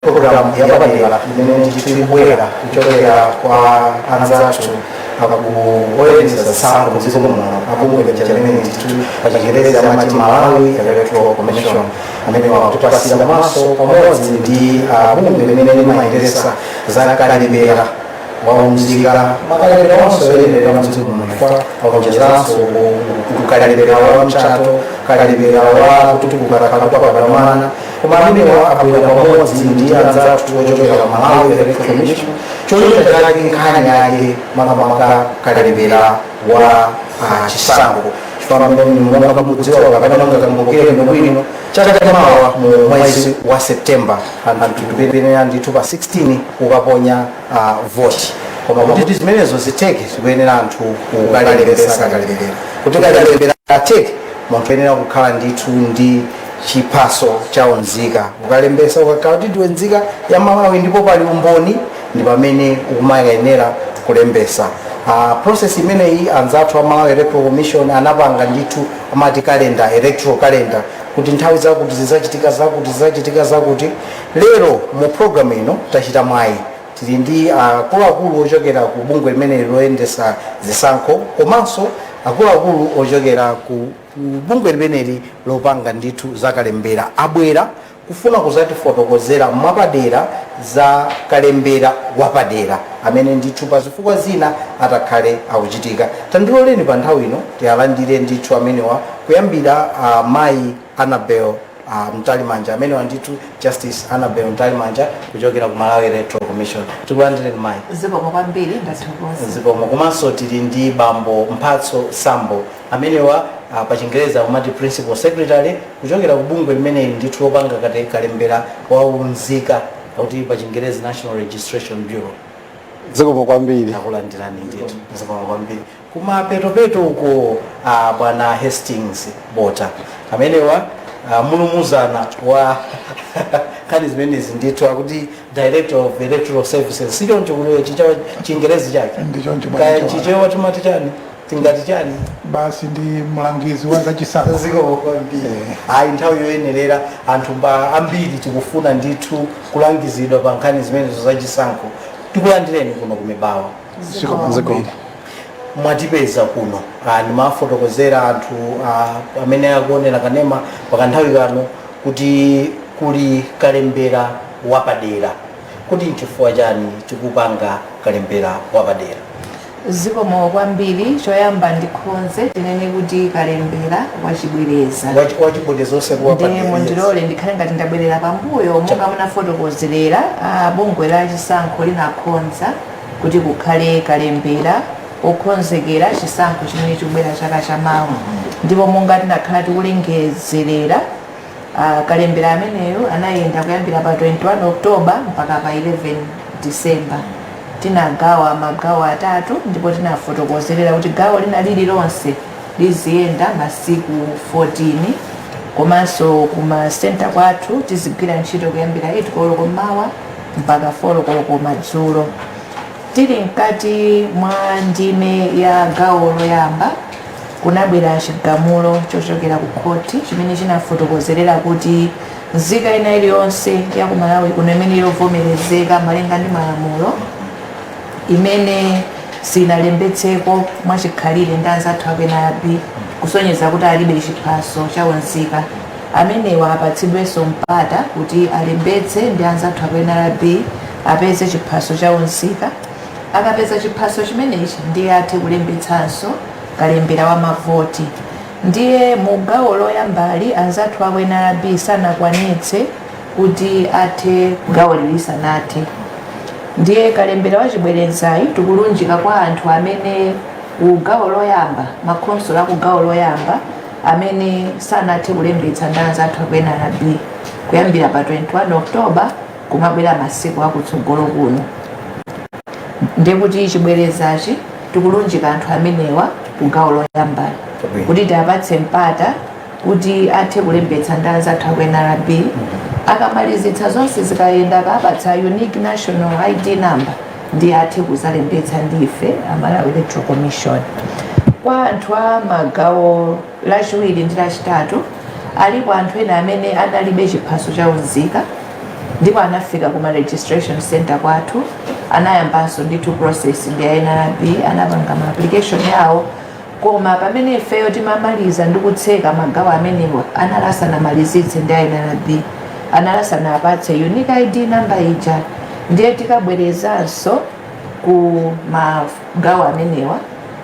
program yapadera imene tikuibwera kuchokera kwa anzathu akuoyereza zisankho mdziko muno akumwelekeza chimene pachingereza amati Malawi Electoral Commission amene wakutipasira maso pamodzi ndi bunge limene limayendetsa za Kalembera waunzika makalembera onse oyenera mdziko muno chifukwa wakuchezeranso kukalembera wa mchato kalembera wa kutukuka kakapapamana koma amenewa abwera pamodzi ndi anzathu ochokera Malawi Electoral Commission cholinga chake nkhani yake makamaka kalembera wa chisankho chifukwa monga mudziwa kapena mungakumbukire bwino chaka chamawa mu mwezi wa September anthu ndithu pa 16 ukaponya voti koma kuti zimenezo ziteke zikuyenera anthu kukalembesa kalembera kuti kalembera ateke munthu ayenera kukhala ndithu ndi chiphaso cha unzika ukalembesa ukakhala kuti ndiwe nzika ya Malawi ndipo pali umboni ndi pamene ukumayenera kulembesa. Process imeneyi anzathu a Malawi Electoral Commission anapanga ndithu amati calendar, electoral calendar kuti nthawi zakuti zizachitika zakuti lero mu program ino tachita mwayi tili ndi akuluakulu ochokera ku bungwe limene loyendesa zisankho komanso akuluakulu ochokera ku bungwe limeneli lopanga ndithu za kalembera abwera kufuna kuzatifotokozera mwapadera za kalembera wapadera amene ndithu pa zifukwa zina atakhale akuchitika. Tandiloleni pa nthawi ino tiyalandire ndithu amenewa kuyambira mayi Annabel Mtalimanja amene ndithu Justice Annabel Mtalimanja kuchokera ku Malawi Electoral Commission. Tikulandireni mayi. Zikomo kwambiri ndathokoza. Zikomo komanso tili ndi bambo Mphatso Sambo amenewa pa Chingereza umati Principal Secretary kuchokera ku bungwe limene ndithu lopanga kalembera waunzika kuti pa Chingereza National Registration Bureau. Zikomo kwambiri. Nakulandirani ndithu. Zikomo kwambiri. Kuma peto uko bwana Hastings Bota amenewa mulumuzana wa kani zimenezi ndithu akuti Director of Electoral Services sio nchukuliwe chichawa Chingereza chake kaya chichewa tumati chani tingati chani basi ndi mlangizi wa zachisankho. Zikomo kwambiri. Nthawi yoyenerera anthu ambiri tikufuna ndithu kulangizidwa pa nkhani zimenezo zachisankho. Tikulandireni kuno kumibawa. Zikomo. Mwatipeza kuno ndimafotokozera anthu amene akuonera kanema pakanthawi kano kuti kuli kalembera wapadera kuti nchifukwa chani tikupanga kalembera wapadera. Zikomo kwambiri choyamba ndikhonze tinene kuti kalembera wa Chibwereza onse kuwapadera ndilole ndikhale ngati ndabwerera pambuyo monga munafotokozerera bungwe la chisankho linakhonza kuti kukhale kalembera okhonzekera chisankho chimene chikubwera chaka chamawa ndipo monga tinakhala tikulengezerera kalembera ameneyo anayenda kuyambira pa 21 October mpaka pa 11 December tinagawa magawo atatu ndipo tinafotokozerera kuti gawo lina lililonse liziyenda masiku 14 komanso kuma center kwathu tizigwira ntchito kuyambira 8 koloko mmawa mpaka 4 koloko madzulo. Tili mkati mwa ndime ya gawo loyamba kunabwera chigamulo chochokera ku khoti chimene chinafotokozerera kuti nzika ina iliyonse ya ku Malawi kuno imene ilovomerezeka malinga ndi malamulo imene sinalembetseko mwachikhalire ndi anzathu apena abi kusonyeza kuti alibe chiphaso cha unzika amenewa apatsidwenso mpata kuti alembetse ndi anzathu apena abi apeze chiphaso cha unzika. Akapeza chiphaso chimenechi ndiye athe kulembetsanso kalembera wa mavoti. Ndiye mu gawo loyambali anzathu apena abi sanakwanitse kuti athe gawo lilisanathe. Ndiye kalembera wa Chibwerezayi tikulunjika kwa anthu amene ugawo loyamba makhonsolo ku gawo loyamba amene sanathe kulembetsa ndi anzathu apena abi kuyambira pa 21 October kumabwera masiku akutsogolo kuno. Ndikuti Chibwerezachi tikulunjika anthu amenewa ku gawo loyambali kuti tiapatse mpata kuti athe kulembetsa ndi anzathu apena abi akamalizitsa zonse zikayenda akapatsa unique national ID number ndi athe kuzalembetsa ndife Malawi Electoral Commission. Kwa anthu a magawo lachiwiri ndi lachitatu alipo anthu ena amene analibe chiphaso cha unzika ndipo anafika kuma registration center kwathu anayambanso ndithu process ndi NRB anapanga ma application yawo koma pamene ifeyo timamaliza ndi kutseka magawo amenewo analasa namalizitse ndi NRB analasa napatse unique ID number ija ndiye tikabwerezanso ku magawo amenewa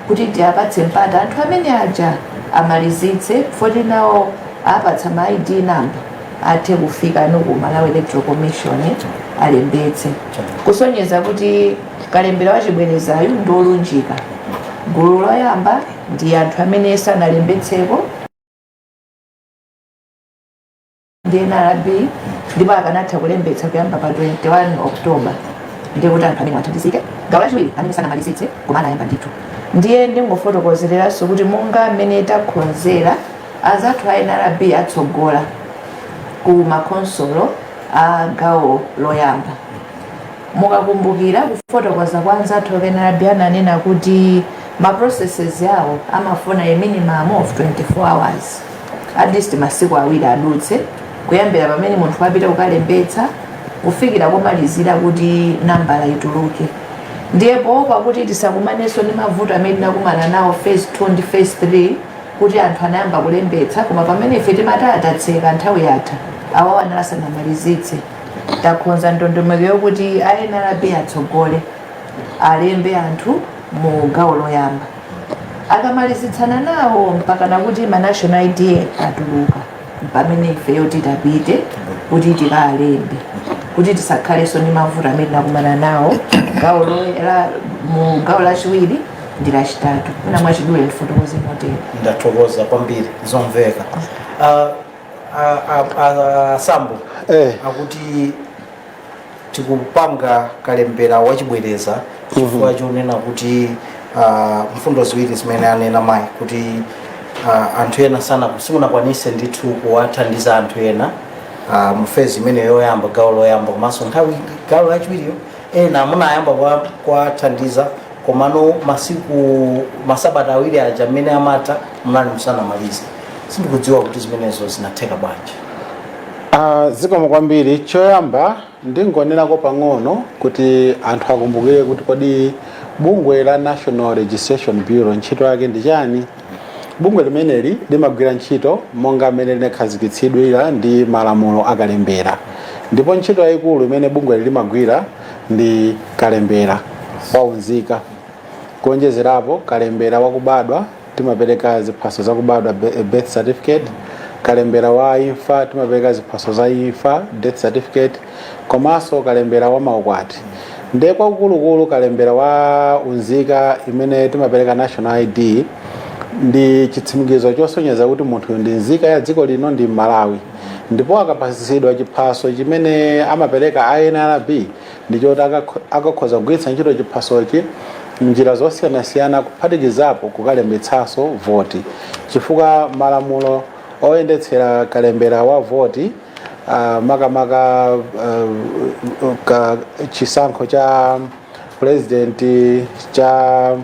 kuti tiapatse mpata anthu amene aja amalizitse foti nawo apatsa ma ID number athe kufika nuku Malawi Electoral Commission alembetse kusonyeza kuti Kalembera wa Chibwerezayu ndi olunjika. Gulu loyamba ndi anthu amene sanalembetseko ndi NRB ndipo akanatha kulembetsa kuyamba pa 21 October ndiye kuti anthu amene athandizike. Gawo lachiwiri amene sanamalizitse koma anayamba ndithu ndiye ndingofotokozereranso kuti monga amene takhonzera azathu a NRB atsogola ku makonsolo a gawo loyamba. Mukakumbukira kufotokoza kwa anzathu a NRB ananena kuti ma processes yawo amafuna a minimum of 24 hours at least masiku awiri adutse kuyambira pamene munthu apita kukalembetsa kufikira komalizira kuti nambala ituluke. Ndipo pakuti tisakumanenso ndi mavuto amene tinakumana nawo phase 2 ndi phase 3 kuti anthu anayamba kulembetsa koma pamene ife timatatseka nthawi yatha awawo analasanamalizitse takhonza ndondomeko yokuti a NRB atsogole alembe anthu mu gawo loyamba akamalizitsana nawo mpaka nakuti ma national ID atuluka pamene ifeyo titapite kuti tikalembe kuti tisakhalenso ndi mavuto amene tinakumana nawo gawo mu gawo lachiwiri ndi lachitatu. Kuna mwachidule ndifotokoze motero. Ndathokoza kwambiri zomveka. Sambo akuti tikupanga Kalembera wa Chibwereza chifukwa chonena kuti mfundo ziwiri zimene anena mayi kuti anthu ena sana simunakwanise ndithu kuwathandiza anthu ena mu phase imene yoyamba gawo loyamba komanso nthawi gawo lachiwiriyo ena munayamba kuwathandiza komano masiku masabata awiri aja amene amata munali musanamalize. Sindikudziwa kuti zimenezo zinatheka bwanji. Zikomo kwambiri. Choyamba ndingonenako pang'ono kuti anthu akumbukire kuti kodi bungwe la National Registration Bureau ntchito yake ndi chani. Bungwe limeneli limagwira ntchito monga amene linakhazikitsidwira ndi malamulo a Kalembera. Ndipo ntchito yayikulu imene bungwe limagwira ndi Kalembera waunzika. Kuonjezerapo Kalembera wakubadwa timapereka ziphaso zakubadwa birth certificate. Kalembera wa imfa timapereka ziphaso za imfa death certificate. Komanso Kalembera wa maukwati. Ndiye kwakulukulu Kalembera wa unzika imene timapereka national ID ndi chitsimikizo chosonyeza kuti munthu ndi nzika ya dziko lino ndi Malawi. Ndipo akapasisidwa chiphaso chimene amapereka a NRB ndichoti akakhoza kugwiritsa ntchito chiphasochi njira zosiyanasiyana kuphatikizapo kukalembetsanso voti chifukwa malamulo oyendetsera Kalembera wa voti makamaka chisankho cha president cha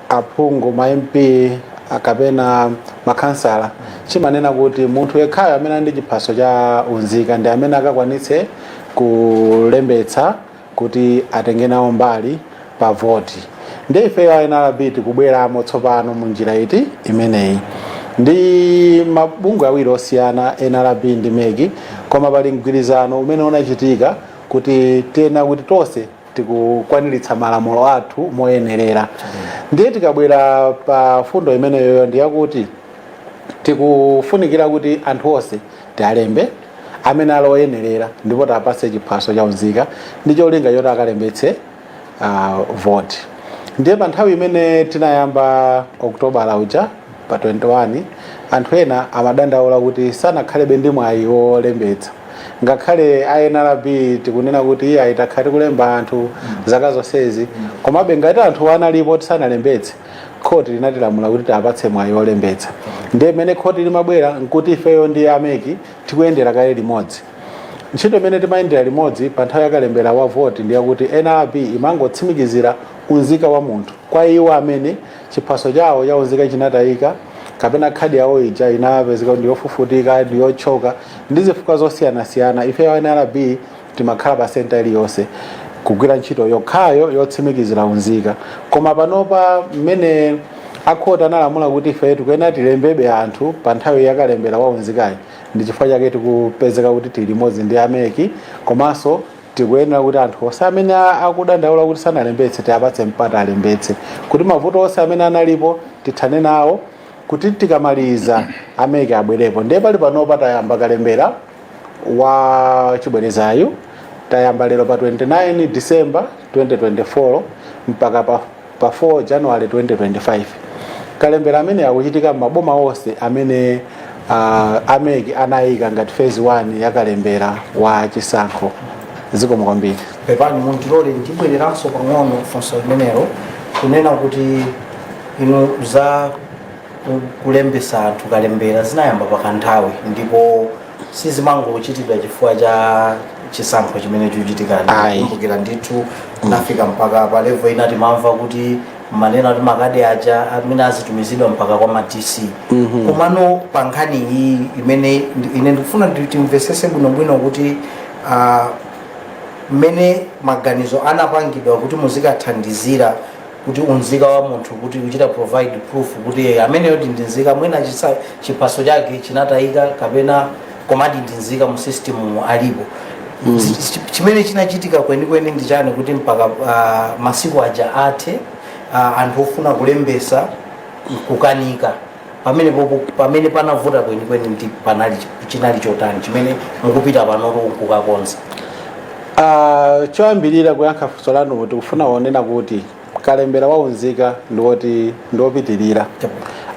aphungu ma MP akapena makansala chimanena kuti munthu yekhayo amene ndi chiphaso cha unzika ndi amene akakwanitse kulembetsa kuti atenge nawo mbali pa voti. Ndi ifeyo a NRB tikubweramo tsopano mu njira iti imeneyi. Ndi mabungwe awiri osiyana NRB ndi MEG koma pali mgwirizano umene unachitika kuti tena kuti tonse tikukwaniritsa malamulo athu moyenerera. Ndiye tikabwera pa fundo imeneyo ndi yakuti tikufunikira kuti anthu onse tialembe amene aloyenerera ndipo tapase chiphaso cha unzika ndi cholinga choti akalembetse voti. Ndiye pa nthawi imene tinayamba October lauja pa 21 anthu ena amadandaula kuti sanakhalebe ndi mwayi wolembetsa. Ngakhale a NRB tikunena kuti ayitakhala kulemba anthu zaka zonsezi komabe ngati anthu analipo tisanalembetse khoti linatilamula kuti tapatse mwayi wolembetsa. Ndiye imene khoti limabwera nkuti ifeyo ndi ameki tikuyendera kale limodzi. Ntchito imene timayendera limodzi pa nthawi ya Kalembera wa voti ndi yakuti NRB imangotsimikizira unzika wa munthu kwa iwo amene chiphaso chawo cha unzika chinatayika kapena khadi yawo ija inapezeka ndi yofufutika ndi yochoka ndi zifukwa zosiyanasiyana. Ifeyo NRB timakhala pa senta iliyonse kugwira ntchito yokhayo yotsimikizira unzika. Koma panopa mmene akhoti analamula kuti ife tikuyenera tilembebe anthu pa nthawi yakalembera wa unzikayi, ndi chifukwa chake tikupezeka kuti tili limodzi ndi ameki, komanso tikuyenera kuti anthu onse amene akudandaula kuti sanalembetse tiapatse mpata alembetse, kuti mavuto onse amene analipo tithane nawo, kuti tikamaliza ameki abwerepo. Ndiye pali panopa tayamba kalembera wa Chibwerezayu, tayamba lero pa 29 December 2024 mpaka pa 4 January 2025. Kalembera amene akuchitika maboma onse amene ameki anayika ngati phase 1 ya kalembera wa chisankho. Zikomo kwambiri. Pepani muntilole ndibwereranso pang'ono funso limenelo kunena kuti inu za kulembesa anthu kalembera zinayamba pakanthawi ndipo sizimangochitidwa chifukwa cha chisankho chimene chikuchitika. Ndikumbukira ndithu nafika mpaka pa level ina timamva kuti manena kuti makadi aja amene azitumizidwa mpaka kwa ma-DC. Komano pa nkhani iyi imene ine ndikufuna timvesese bwinobwino kuti mmene maganizo anapangidwa kuti muzikathandizira kuti unzika wa munthu kuti kuchita provide proof kuti amene yoti ndinzika mwina chiphaso chake chinatayika kapena komadi ndinzika mu system alipo. Chimene chinachitika kwenikweni ndi chani kuti mpaka masiku aja athe anthu ofuna kulembesa kukanika pamene panavuta kwenikweni ndi chinali chotani chimene mukupita panoto kukakonza? Choyambirira kuyankha funso lanu tikufuna kuonena kuti kalembera wa unzika ndiopitirira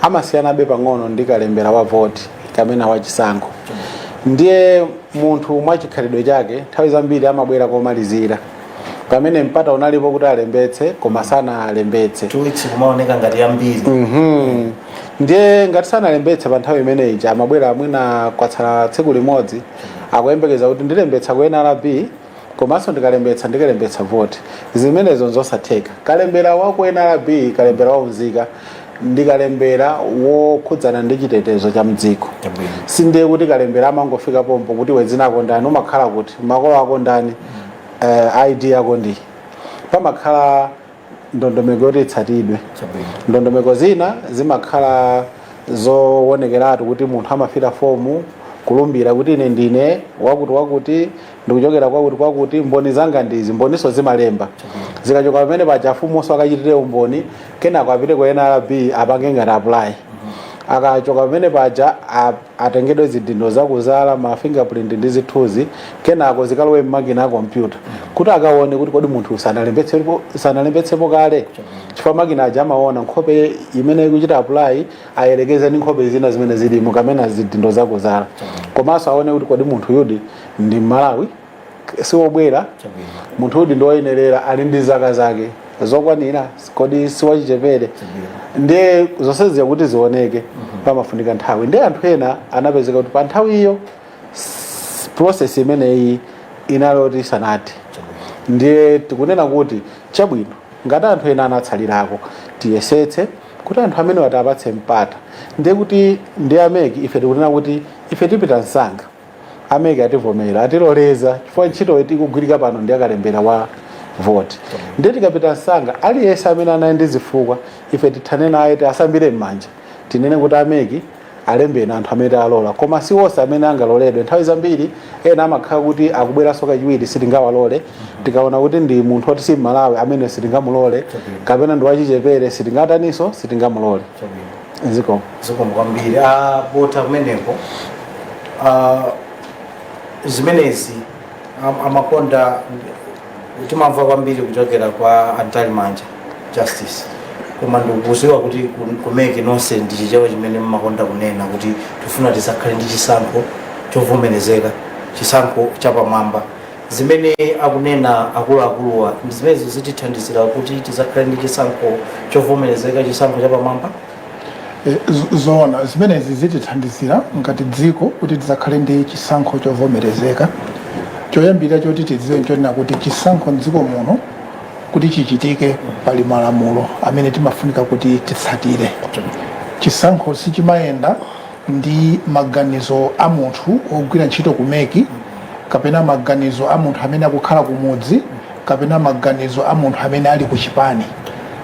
amasiyanabe pang'ono ndi kalembera wa voti kamene wa chisankho. Ndiye munthu mwa chikhalidwe chake nthawi zambiri amabwera komalizira pamene mpata unalipo kuti alembetse koma sanalembetse. 2 weeks kumaoneka ngati yambiri. Ndiye ngati sanalembetse pa nthawi imeneyi amabwera mwina kwatsala tsiku limodzi akuyembekeza kuti ndilembetsa ku NRB komanso ndikalembetsa voti. Zimenezo nzosatheka. Kalembera wa ku NRB, kalembera wa unzika ndi kalembera wokhudzana ndi chitetezo cha mdziko. Sindiye kuti kalembera amangofika pompo kuti wedzina ako ndani, umakhala kuti makolo ako ndani, ID yako ndi. Pamakhala ndondomeko yoti itsatidwe. Ndondomeko zina zimakhala zoonekeratu kuti munthu amafita fomu kulumbira kuti ine ndine wakuti ndikuchokera kwakuti mboni zanga ndizi, mboniso zimalemba. Zikachoka pamene paja afumunso akachitire umboni kenako apite ku NRB apange ngati apply. Akachoka pamene paja atengedwe zidindo zakuzala, ma fingerprint ndi zithunzi, kenako zikalowe m'makina a computer kuti akaone kuti kodi munthu sanalembetsepo kale. Chifukwa makina aja amaona nkhope imene ikuchita apply ayelekeze ndi nkhope zina zimene zilimo kamene zidindo zakuzala. Komanso aone kuti kodi munthu yudi ndi Malawi siwobwera, munthu yudi ndoyenerera ali ndi zaka zake zokwanira, kodi siwachichepere. Ndiye zonse ziya kuti zioneke pamafunika nthawi. Ndiye anthu ena anapezeka kuti pa nthawi iyo process imeneyi inaloti sanati. Ndiye tikunena kuti chabwino ngati anthu ena anatsalirako tiyesetse kuti anthu amene watapatse mpata. Ndiye kuti ndi ameki ife tikunena kuti ife tipita msanga, ameki ativomera atiloleza chifukwa ntchito ikugwirika pano ndi akalembera wa voti. Ndiye tikapita msanga aliyense amene anayi ndi zifukwa ife tithane naye tiasambire m'manja tinene kuti ameki alembeni anthu amene alola, koma si onse amene angaloledwe. Nthawi zambiri ena amakhala kuti akubweranso kachiwiri sitingawalole, tikaona kuti ndi munthu oti si Malawi amene sitingamulole, kapena ndi wachichepere sitingataniso sitingamulole. Zikomo kwambiri. Bota kumeneko zimenezi amakonda timamva kwambiri kuchokera kwa Antali Manja Justice, koma ndikuziwa kuti kumeke nonse ndi chichewa chimene mmakonda kunena kuti tifuna tisakhale ndi chisankho chovomerezeka, chisankho chapamwamba. Zimene akunena akuluakuluwa zimenezo zitithandizira kuti tisakhale ndi chisankho chovomerezeka, chisankho chapamwamba. Zoona zimenezi zitithandizira ngati dziko kuti tisakhale ndi chisankho chovomerezeka. Choyambirira choti tidziwe nchonena kuti chisankho mdziko muno kuti chichitike pali malamulo amene timafunika kuti titsatire. Chisankho sichimayenda ndi maganizo a munthu ogwira ntchito kumeki kapena maganizo a munthu amene akukhala kumudzi kapena maganizo a munthu amene ali ku chipani.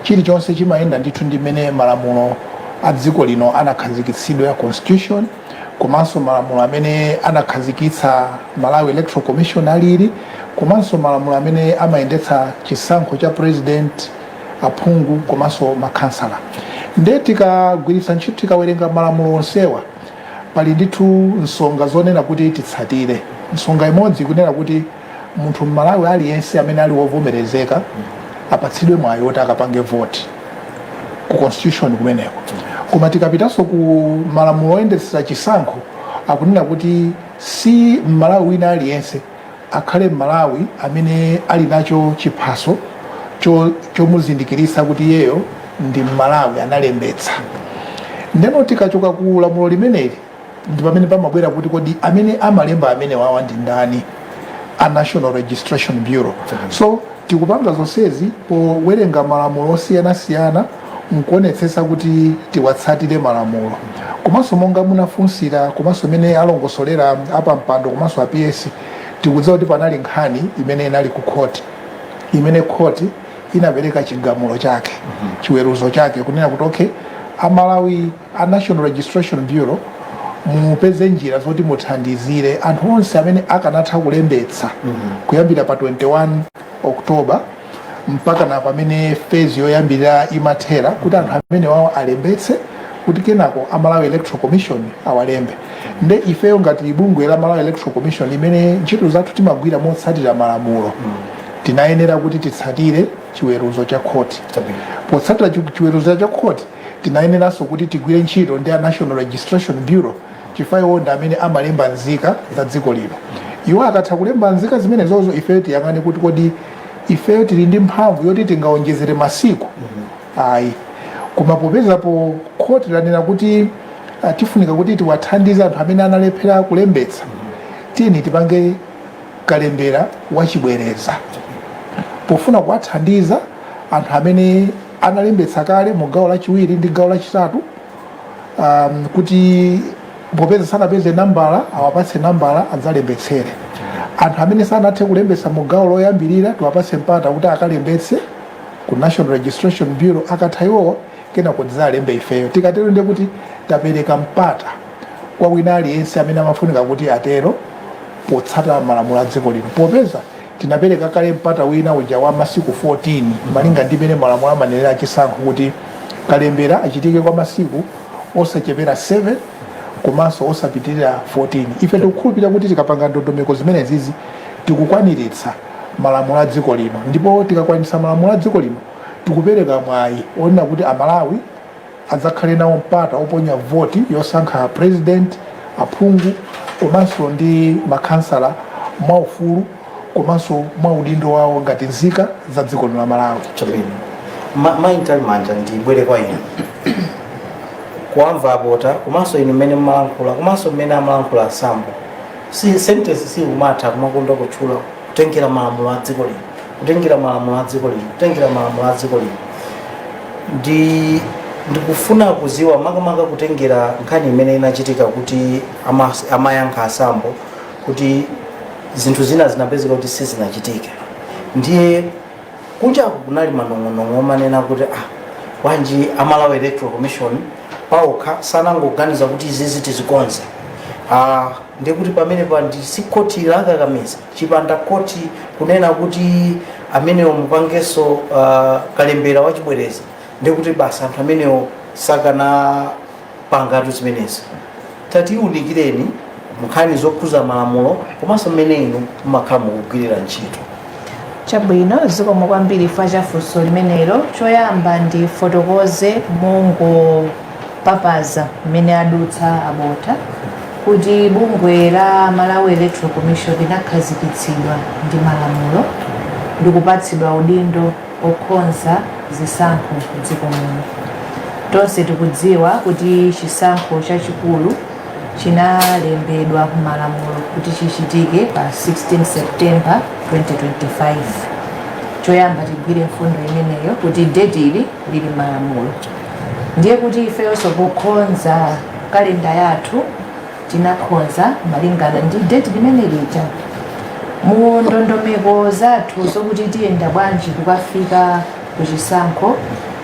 Chilichonse chimayenda ndithu ndi mmene malamulo a dziko lino anakhazikitsidwa ya constitution komanso malamulo amene anakhazikitsa Malawi Electoral Commission alili komanso malamulo amene amayendetsa chisankho cha president, aphungu komanso makhansala. Nde tikagwiritsa ntchito tikawerenga malamulo onsewa pali ndithu nsonga zonena kuti titsatire. Nsonga imodzi kunena kuti munthu Malawi aliyense amene ali wovomerezeka apatsidwe mwayi woti akapange voti ku constitution kumeneko. Koma tikapitanso ku malamulo oyendetsera chisankho akunena kuti si Malawi wina aliyense akhale Malawi amene ali nacho chiphaso chomuzindikiritsa kuti iyeyo ndi Malawi analembetsa. Ndeno tikachoka ku lamulo limeneli ndi pamene pamabwera kuti kodi amene amalemba amene wawa ndi ndani, a National Registration Bureau. So tikupanga zonsezi powerenga malamulo osiyanasiyana nkuonetsetsa kuti tiwatsatire malamulo. Komanso monga munafunsira komanso mene alongosolera apa mpando komanso a PS tikudziwa kuti panali nkhani imene inali ku court, imene court inapereka chigamulo chake, chiweruzo chake kunena kuti okay, a Malawi a National Registration Bureau mupeze njira zoti muthandizire anthu onse amene akanatha kulembetsa kuyambira pa 21 Oktoba mpaka na pamene phase yoyambira imathera kuti anthu amene wawo alembetse kuti kenako a Malawi Electoral Commission awalembe. Nde ifeyo ngati bungwe la Malawi Electoral Commission imene ntchito zathu timagwira motsatira malamulo tinayenera kuti titsatire chiweruzo cha court. Potsatira chiweruzo cha court tinayeneranso kuti tigwire ntchito ndi a National Registration Bureau chifukwa ndi amene amalemba nzika za dziko lino. Iwo akatha kulemba nzika zimene zozo ifeyo tiyang'ane kuti kodi ifeyo tili ndi mphamvu yoti tingaonjezere masiku ayi. Koma popezapo court lanena kuti tifunika kuti tiwathandize anthu amene analephera kulembetsa, tiyeni tipange kalembera wa Chibwereza pofuna kuwathandiza anthu amene analembetsa kale mu gawo lachiwiri ndi gawo lachitatu, kuti popeza sanapeze nambala awapatse nambala adzalembetsere. Anthu amene sanathe kulembetsa mu gawo loyambirira tiwapatse mpata kuti akalembetse ku National Registration Bureau, akatha iwowa kenako tidzalembe ifeyo. Tikatero ndi kuti tapereka mpata kwa wina aliyense amene amafunika kuti atero potsata malamulo a dziko lino. Popeza tinapereka kale mpata wina uja wa masiku 14 malinga ndi mene malamulo amanenera chisankho kuti kalembera achitike kwa masiku osachepera 7 komanso osapitirira 14. Ife tikukhulupirira kuti tikapanga ndondomeko zimene zizi tikukwaniritsa malamulo a dziko lino, ndipo tikakwanitsa malamulo a dziko lino tikupereka mwayi onena kuti Amalawi adzakhale nawo mpata oponya voti yosankha president, aphungu komanso ndi makhansala mwaufulu komanso mwaudindo wawo ngati nzika za dziko lino la Malawi. Maintali manja ndibwere kwa ine kuamva apota komanso ine mmene mmalankhula komanso mmene amalankhula asambo si sentence si umatha kumakonda kutchula kutengera malamulo a dziko lino, kutengera malamulo a dziko lino, kutengera malamulo a dziko lino. Ndikufuna kuziwa makamaka kutengera nkhani imene inachitika kuti amayankha asambo kuti zinthu zina zinapezeka kuti sizinachitike. Ndiye kunjaku kunali manong'onong'o manena kuti wanji a Malawi Electoral Commission paokha sanangoganiza kuti izizi tizikonze. Ndiye kuti pamene pandi si koti lakakamiza chipanda koti kunena kuti amenewo mupangenso kalembera wa Chibwereza, ndiye kuti basa anthu amenewo sakana pangatu zimenezi. Tatiunikireni nkhani zokhuza malamulo komanso mmene inu mumakhala mukugwirira ntchito. Chabwino zikomo kwambiri fa chafunso limenelo. Choyamba ndi fotokoze papaza mmene adutsa abota kuti bungwe la Malawi Electoral Commission linakhazikitsidwa ndi malamulo ndi kupatsidwa udindo okhonza zisankho m'dziko muno. Tonse tikudziwa kuti chisankho chachikulu chinalembedwa malamulo kuti chichitike pa 16 September 2025. Choyamba tigwire mfundo imeneyo kuti date ili lili malamulo. Ndiye kuti ifeyonso pokhonza kalenda yathu tinakhonza malingana ndi date limene lija mu ndondomeko zathu zokuti tiyenda bwanji kukafika kuchisankho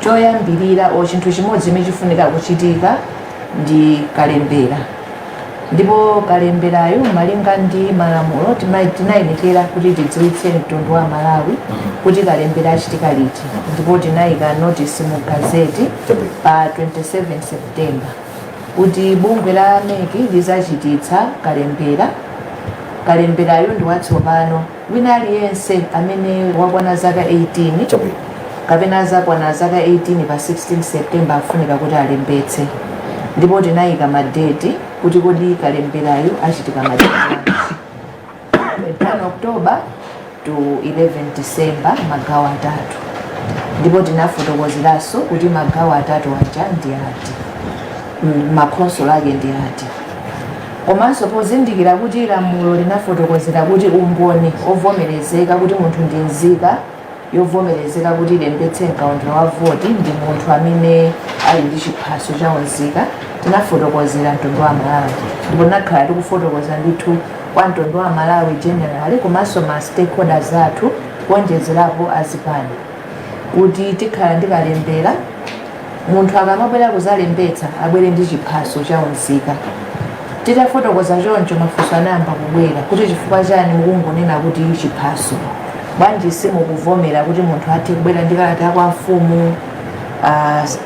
choyambirira o chinthu chimodzi chimene chifunika kuchitika ndi kalembera, ndipo kalemberayo malinga ndi malamulo tinayenekera kuti tidziwitse mtundu wa Malawi kuti kalembera achitika liti, ndipo tinayika notice mu gazeti pa 27 September kuti bungwe la MEC lizachititsa kalembera. Kalemberayo ndi watsopano, wina aliyense amene wakwana zaka 18 kapena zakwana zaka 18 pa 16 September afunika kuti alembetse, ndipo tinayika madeti kuti kodi kalemberayo achitika madeti 10 October to 11 December magawo atatu, ndipo tinafotokozeranso kuti magawo atatu aja ndi ati, makhonsolo ake ndi ati. Komanso pozindikira kuti lamulo linafotokozera kuti umboni ovomerezeka kuti munthu ndi nzika yovomerezeka kuti ilembetse mkaundula wa voti ndi munthu amene ali ndi chiphaso cha unzika, tinafotokozera mtundu wa Malawi, ndipo nakhala tikufotokoza ndithu kwa mtundu wa Malawi generally komanso ma stakeholders athu kuonjezerapo azipani kuti tikhala ndi kalembera. Munthu akamabwera kuzalembetsa abwere ndi chiphaso cha unzika. Titafotokoza choncho mafunso anayamba kubwera kuti chifukwa chani mukungonena kuti chiphaso, bwanji simukuvomera kuti munthu athe kubwera ndi kalata ya kwa mfumu,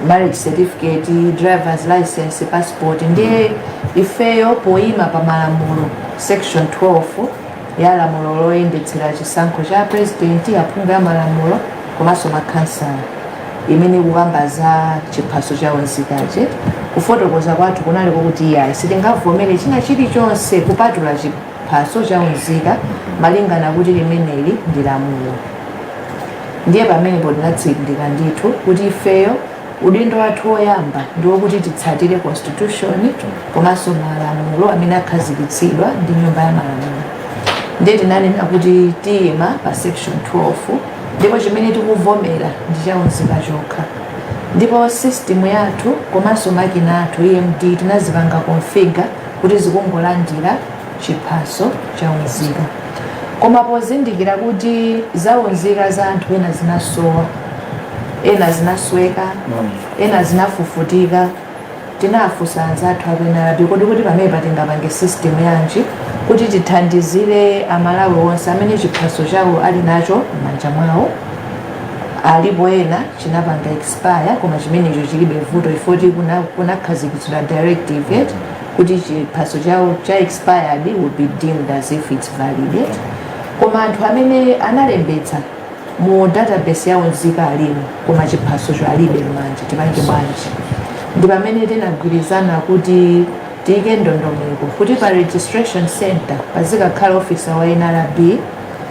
marriage certificate, driver's license, passport. Ndiye ifeyo poyima pa malamulo section 12 ya lamulo loyendetsera chisankho cha president, aphungu ya malamulo komanso makhansala imene kukamba za chiphaso cha unzikache, kufotokoza kwathu kunaliko kuti yayi sitingavomere china chilichonse kupatula chiphaso cha unzika malingana kuti limeneli ndi lamulo. Ndiye pamenepo tinatsindika ndithu kuti ifeyo udindo wathu woyamba ndi wokuti titsatire constitution komanso malamulo amene akhazikitsidwa ndi nyumba ya malamulo. Ndiye tinanena kuti tiyima pa section 12 ndipo chimene tikuvomera ndi cha unzika chokha, ndipo system yathu komanso makina athu EMD tinazipanga configure kuti zikungolandira chiphaso cha unzika. Koma pozindikira kuti za unzika za anthu ena zinasowa, ena zinasweka, ena zinafufutika, tinafunsa anzathu apena kuti pamene tingapange system yanji kuti tithandizire amalawi onse amene chiphaso chawo ali nacho m'manja mwawo. Alipo ena chinapanga expire koma chimenecho chilibe vuto ifoti kunakhazikitsidwa directive kuti chiphaso chawo cha expired would be deemed as if it's valid. Koma anthu amene analembetsa mu database ya unzika alimo koma chiphaso cho alibe m'manja, tipange bwanji? Ndi pamene tinagwirizana kuti tiyike ndondomeko kuti pa registration center pazikakhala officer wa NRB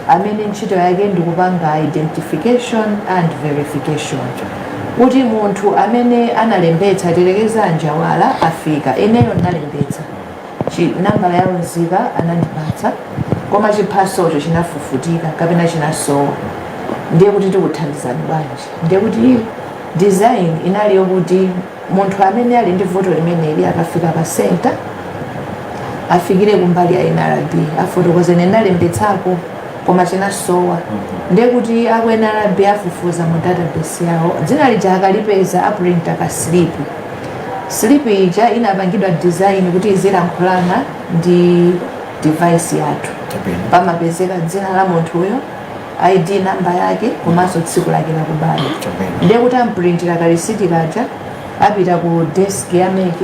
amene ntchito yake ndi kupanga identification and verification, kuti munthu amene analembetsa tilekeza njawala afika eneyo nalembetsa nambala ya unzika anandipatsa koma chiphasocho chinafufutika kapena chinasowa, ndiye kuti tikuthandizani bwanji? Ndiye kuti design inali yokuti munthu amene ali ndi voto limeneli akafika pa center afikire kumbali ya NRB afotokoze nalembetsako koma chinasowa, ndiye kuti aku NRB afufuza mu database yawo dzina lija akalipeza aprinta ka slip ija inapangidwa design kuti izilankhulana ndi device yathu, pamapezeka dzina la munthuyo, ID namba yake komanso tsiku lake la kubadwa. Ndiye kuti amprintira kalisiti kaja apita ku desk ya MEC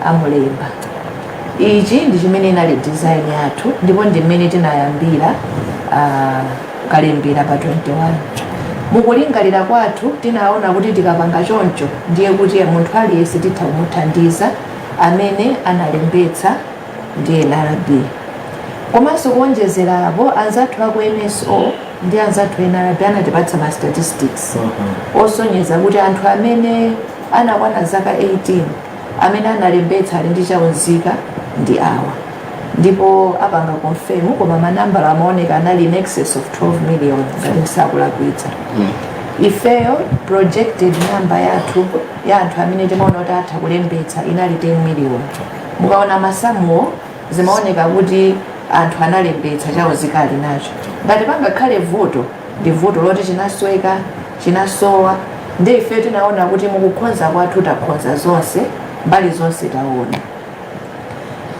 amulemba. Ichi ndi chimene inali design yathu ndipo ndi mmene tinayambira kalembera pa 21. Mukulingalira kwathu tinaona kuti tikapanga choncho ndiye kuti munthu aliyense titha kumuthandiza amene analembetsa ndi NRB. Komanso kuonjezerapo anzathu aku MSO ndi anzathu NRB anatipatsa ma statistics osonyeza kuti anthu amene anakwana zaka 18 amene analembetsa ali ndi chaunzika ndi awa, ndipo apanga confirm koma manambala amaoneka anali in excess of 12 million ngati msakulakwitsa. Ifeyo projected number yathu ya anthu amene timaona kuti atha kulembetsa inali 10 million. Mukaona masamuwo zimaoneka kuti anthu analembetsa chawo zikali nacho. Ngati pangakhale vuto ndi vuto loti chinasweka chinasowa, ndi ife tinaona kuti mukukhonza kwathu takhonza zonse mbali zonse taona.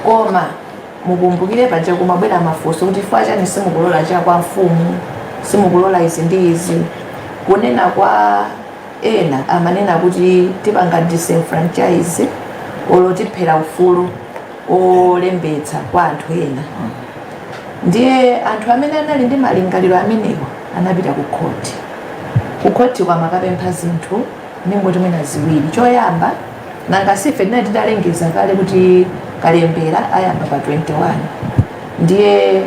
Koma mukumbukire paja kumabwera mafunso kuti chifukwa chani simukulola cha kwa mfumu, simukulola izi ndi izi. Kunena kwa ena amanena kuti tipanga disenfranchise olo tiphera ufulu olembetsa kwa anthu ena. Ndiye anthu amene anali ndi malingaliro amenewa anapita ku khoti. Ku khoti kwa makapempha zinthu ningoti mwina ziwiri. Choyamba nanga sife tinali tidalengeza kale kuti Kalembera ayamba pa 21. Ndiye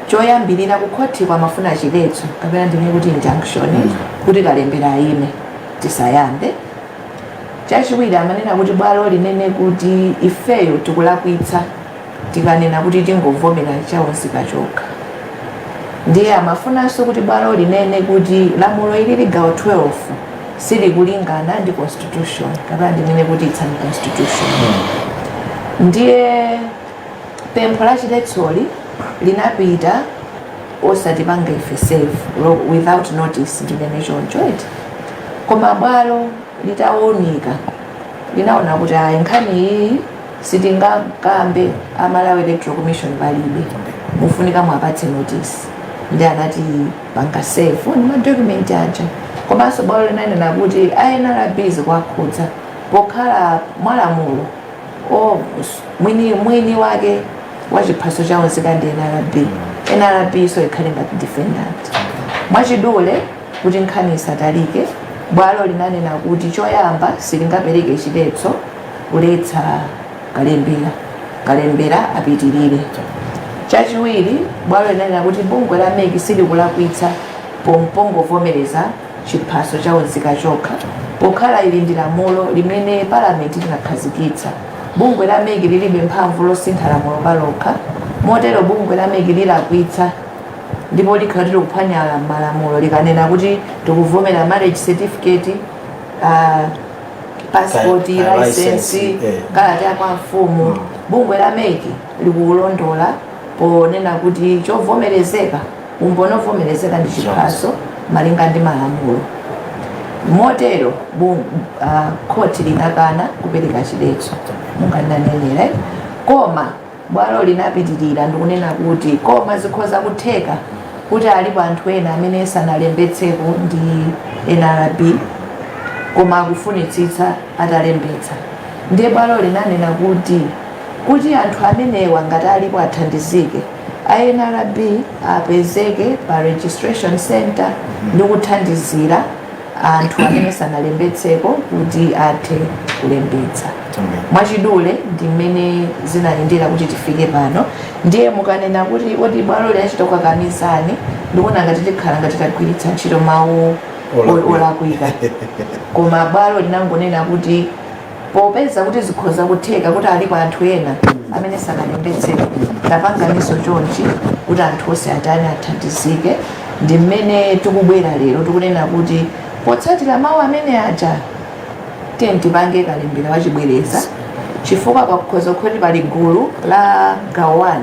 choyambirira ku khoti kwa mafuna chiletso kapena ndine kuti injunction kuti Kalembera ayime tisayambe. Chachiwiri amanena kuti bwalo linene kuti ifeyo tikulakwitsa tikanena kuti tingovomera chawonzika chokha. Ndiye amafunanso kuti bwalo linene kuti lamulo ili ligawo 12 sili kulingana ndi constitution kapena ndinene kuti it's unconstitution. Ndiye pempho la chiletsoli linapita osatipanga ife save without notice ndinene choncho eti. Koma bwalo litawunika linaona kuti nkhani iyi sitingakambe a Malawi Electoral Commission palibe, mufunika mwapatse notice. Ndi anati panga save ni madocument aja. Komanso bwalo linanena kuti NRB kwakhudza pokhala mwalamulo mwini wake wachiphaso chawo zikandi NRB so ikhale ngati defendant. Mwachidule kuti nkhani isatalike, bwalo linanena kuti choyamba silingapereke chiletso kuletsa Kalembera apitirire. Chachiwiri bwalo linanena kuti bungwe la MEC sili kulakwitsa pongovomereza chiphaso chawonzika chokha pokhala ili ndi lamulo limene palamenti linakhazikitsa. Bungwe la MEC lilibe mphamvu losintha lamulo palokha, motero bungwe la MEC lilakwitsa ndipo likhala likuphwanya malamulo likanena kuti tikuvomera marriage certificate, passport, license, kalata kwa mfumu. Bungwe la MEC likulondola ponena kuti chovomerezeka umbonovomerezeka ndi chiphaso malinga ndi malamulo. Motero khoti linakana kupereka chiletso mungananenera. Koma bwalo linapitirira ndikunena kuti koma zikhoza kutheka kuti alipo anthu ena amene sanalembetseko ndi NRB koma akufunitsitsa atalembetsa. Ndiye bwalo linanena kuti anthu amenewa ngati alipo athandizike, NRB apezeke pa registration center ndi kuthandizira anthu amene sanalembetseko kuti athe kulembetsa. Mwachidule ndi mmene zinayendera kuti tifike pano. Ndiye mukanena kuti oti bwalo linachita kukakamizani ndikuona ngati tikhala ngati tagwiritsa ntchito mawu olakwika. Koma bwalo linangonena kuti popeza kuti zikhoza kutheka kuti alipo anthu ena amene sanalembetseko tapanganiso chonchi kuti anthu onse athandizike. Ndi mmene tikubwera lero tikunena kuti potsatira mawu amene aja tipange Kalembera wa Chibwereza chifukwa pakukhoza kuti pali gulu la gawo 1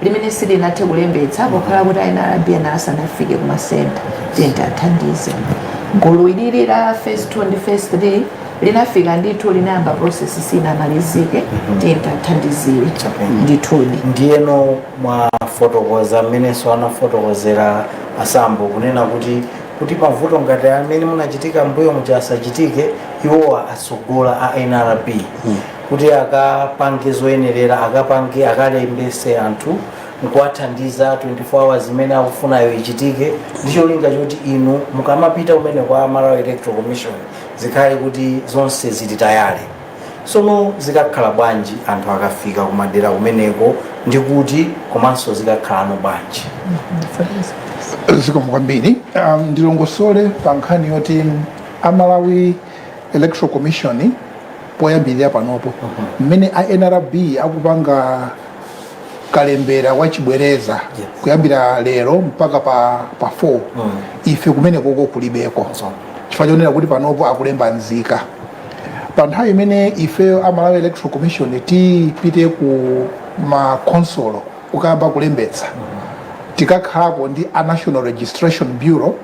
limene silinathe kulembetsa pokhala kuti NRB anasanafike kuma center athandize. Gulu ilili la phase 2 ndi phase 3 linafika ndithu linayamba process sinamalizike athandizire ndithudi. Ndiyeno mwafotokoza mmenenso anafotokozera asambo kunena kuti mavuto ngati amene munachitika mbuyo muchasachitike iwowa atsogoleri a NRB kuti akapange zoyenerera akapange akalembetse anthu nkuwathandiza 24 hours imene akufunayo ichitike ndi cholinga choti inu mukamapita umene kwa Malawi Electoral Commission zikhale kuti zonse zili tayali. Sono zikakhala bwanji anthu akafika kumadera kumeneko ndi kuti komanso zikakhalano bwanji? Zikomo kwambiri. Ndilongosole pa nkhani yoti Malawi Electoral Commission poyambirira panopo mmene NRB akupanga Kalembera wa Chibwereza kuyambira lero mpaka pa 4 ife kumene koko kulibeko chifukwa chonena kuti panopo akulemba nzika. Pa nthawi imene ife Malawi Electoral Commission tipite ku ma consolo ukayamba kulembetsa tikakhalako ndi a National Registration Bureau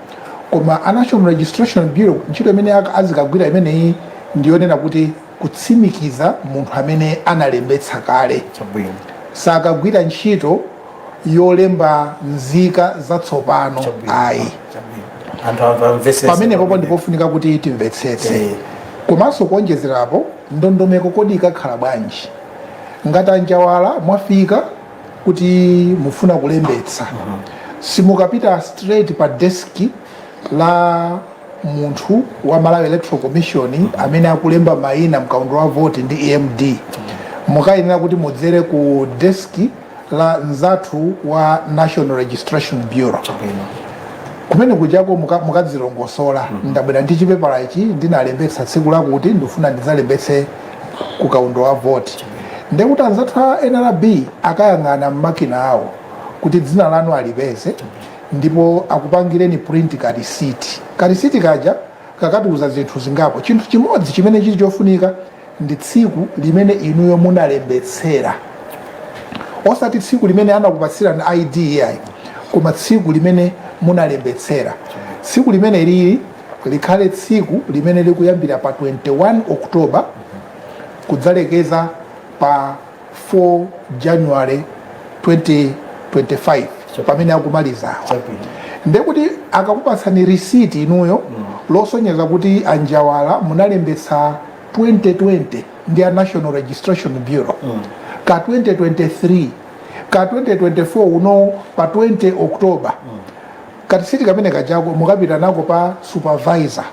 koma a National Registration Bureau ntchito imene azikagwira imeneyi ndiyonena kuti kutsimikiza munthu amene analembetsa kale sakagwira ntchito yolemba nzika zatsopano ayi pamenepopo ndipofunika kuti timvetsetse komanso kuonjezerapo ndondomeko kodi ikakhala bwanji ngati anjawala mwafika kuti mufuna kulembetsa simukapita straight pa deski la munthu wa Malawi Electoral Commission amene akulemba mayina mkaundula wa voti ndi EMD mukayenera kuti mudzere ku deski la nzathu wa National Registration Bureau kumene kujako mukadzilongosola ndabwera ndi chipepala ichi ndinalembetsa tsiku lakuti ndifuna ndidzalembetse ku kaundula wa voti ndekuti anzathu a NRB akayang'ana mmakina awo kuti dzina lanu alipeze ndipo akupangireni print karisiti kaja kakatiuza zinthu zingapo chinthu chimodzi chimene chili chofunika ndi tsiku limene inuyo munalembetsera osati tsiku limene anakupatsira na ID yayi koma tsiku limene munalembetsera tsiku limene lili likhale tsiku limene likuyambira pa 21 Oktoba kudzalekeza pa 4 January 2025 pamene akumalizawo ndekuti akakupatsani receipt inuyo losonyeza kuti anjawala munalembetsa 2020 ndi a National Registration Bureau ka 2023 ka 2024 uno pa 20 Oktoba karisiti kamene kajako mukapita nako pa supervisor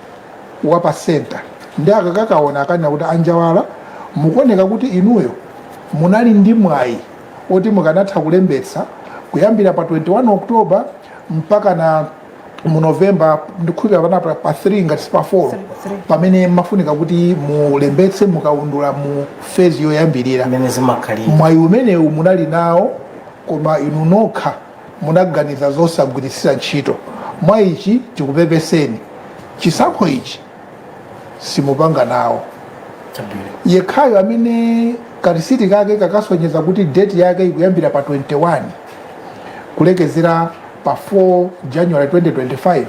wa pa center ndi akakakaona akanena kuti anjawala mukuoneka kuti inuyo munali ndi mwayi oti mukanatha kulembetsa kuyambira pa 21 Oktoba mpaka na mu November ndikhulupira panapa pa 3 ngati pa 4 pamene mafunika kuti mulembetse mukaundula mu phase yoyambirira mwayi umenewu munali nawo koma inu nokha munaganiza zosagwiritsira ntchito mwayi ichi tikupepeseni chisankho ichi simupanga nawo yekhayo amene karisiti kake kakasonyeza kuti date yake ikuyambira pa 21 kulekezera pa 4 January 2025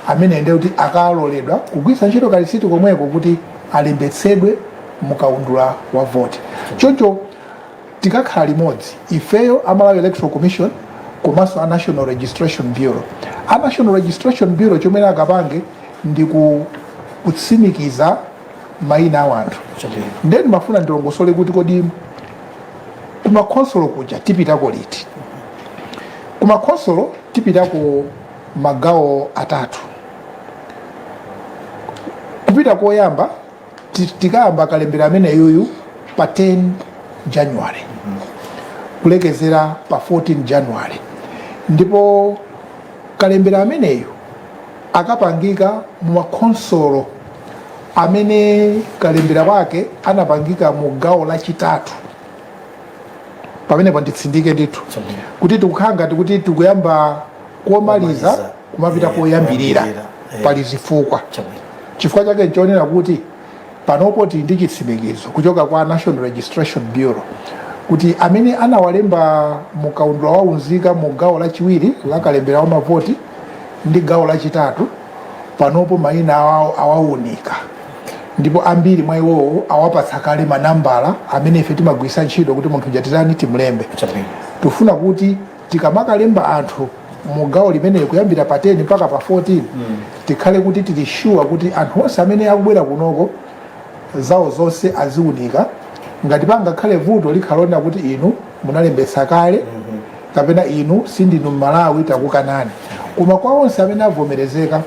amene ende kuti akaloledwa kugwiritsa ntchito karisiti komweko kuti alembetsedwe mukaundula wa voti choncho tikakhala limodzi ifeyo a Malawi Electoral Commission komanso a National Registration Bureau a National Registration Bureau chomene akapange ndi kutsimikiza mayina a anthu ndeni mafuna ndilongosole kuti kodi kumakhonsolo kuja tipitako liti kumakhonsolo tipitako magawo atatu kupita koyamba tikayamba kalembera amene yuyu pa 10 January kulekezera pa 14 January ndipo kalembera ameneyo akapangika mu makhonsolo amene kalembera wake anapangika mu gawo lachitatu pamene panditsindike ndithu kuti tikukhanga tikuti tikuyamba komaliza kumapita koyambirira pali zifukwa chifukwa chake nchonena kuti panopo tili ndi chitsimikizo kuchoka kwa National Registration Bureau kuti amene anawalemba mukaundula wa unzika mu gawo lachiwiri la kalembera wa mavoti ndi gawo lachitatu panopo mayina awo awaunika ndipo ambiri mwa iwowo awapatsa kale manambala amene ife timagwiritsa ntchito kuti munthu jatitani timulembe tufuna kuti tikamakalemba anthu mu gawo limene kuyambira pa 10 mpaka pa 14 tikhale kuti tili sure kuti anthu onse amene akubwera kunoko zawo zonse aziunika ngati pangakhale vuto likhalonda kuti inu munalembetsa kale kapena inu sindinu Malawi takukanani koma kwa onse amene avomerezeka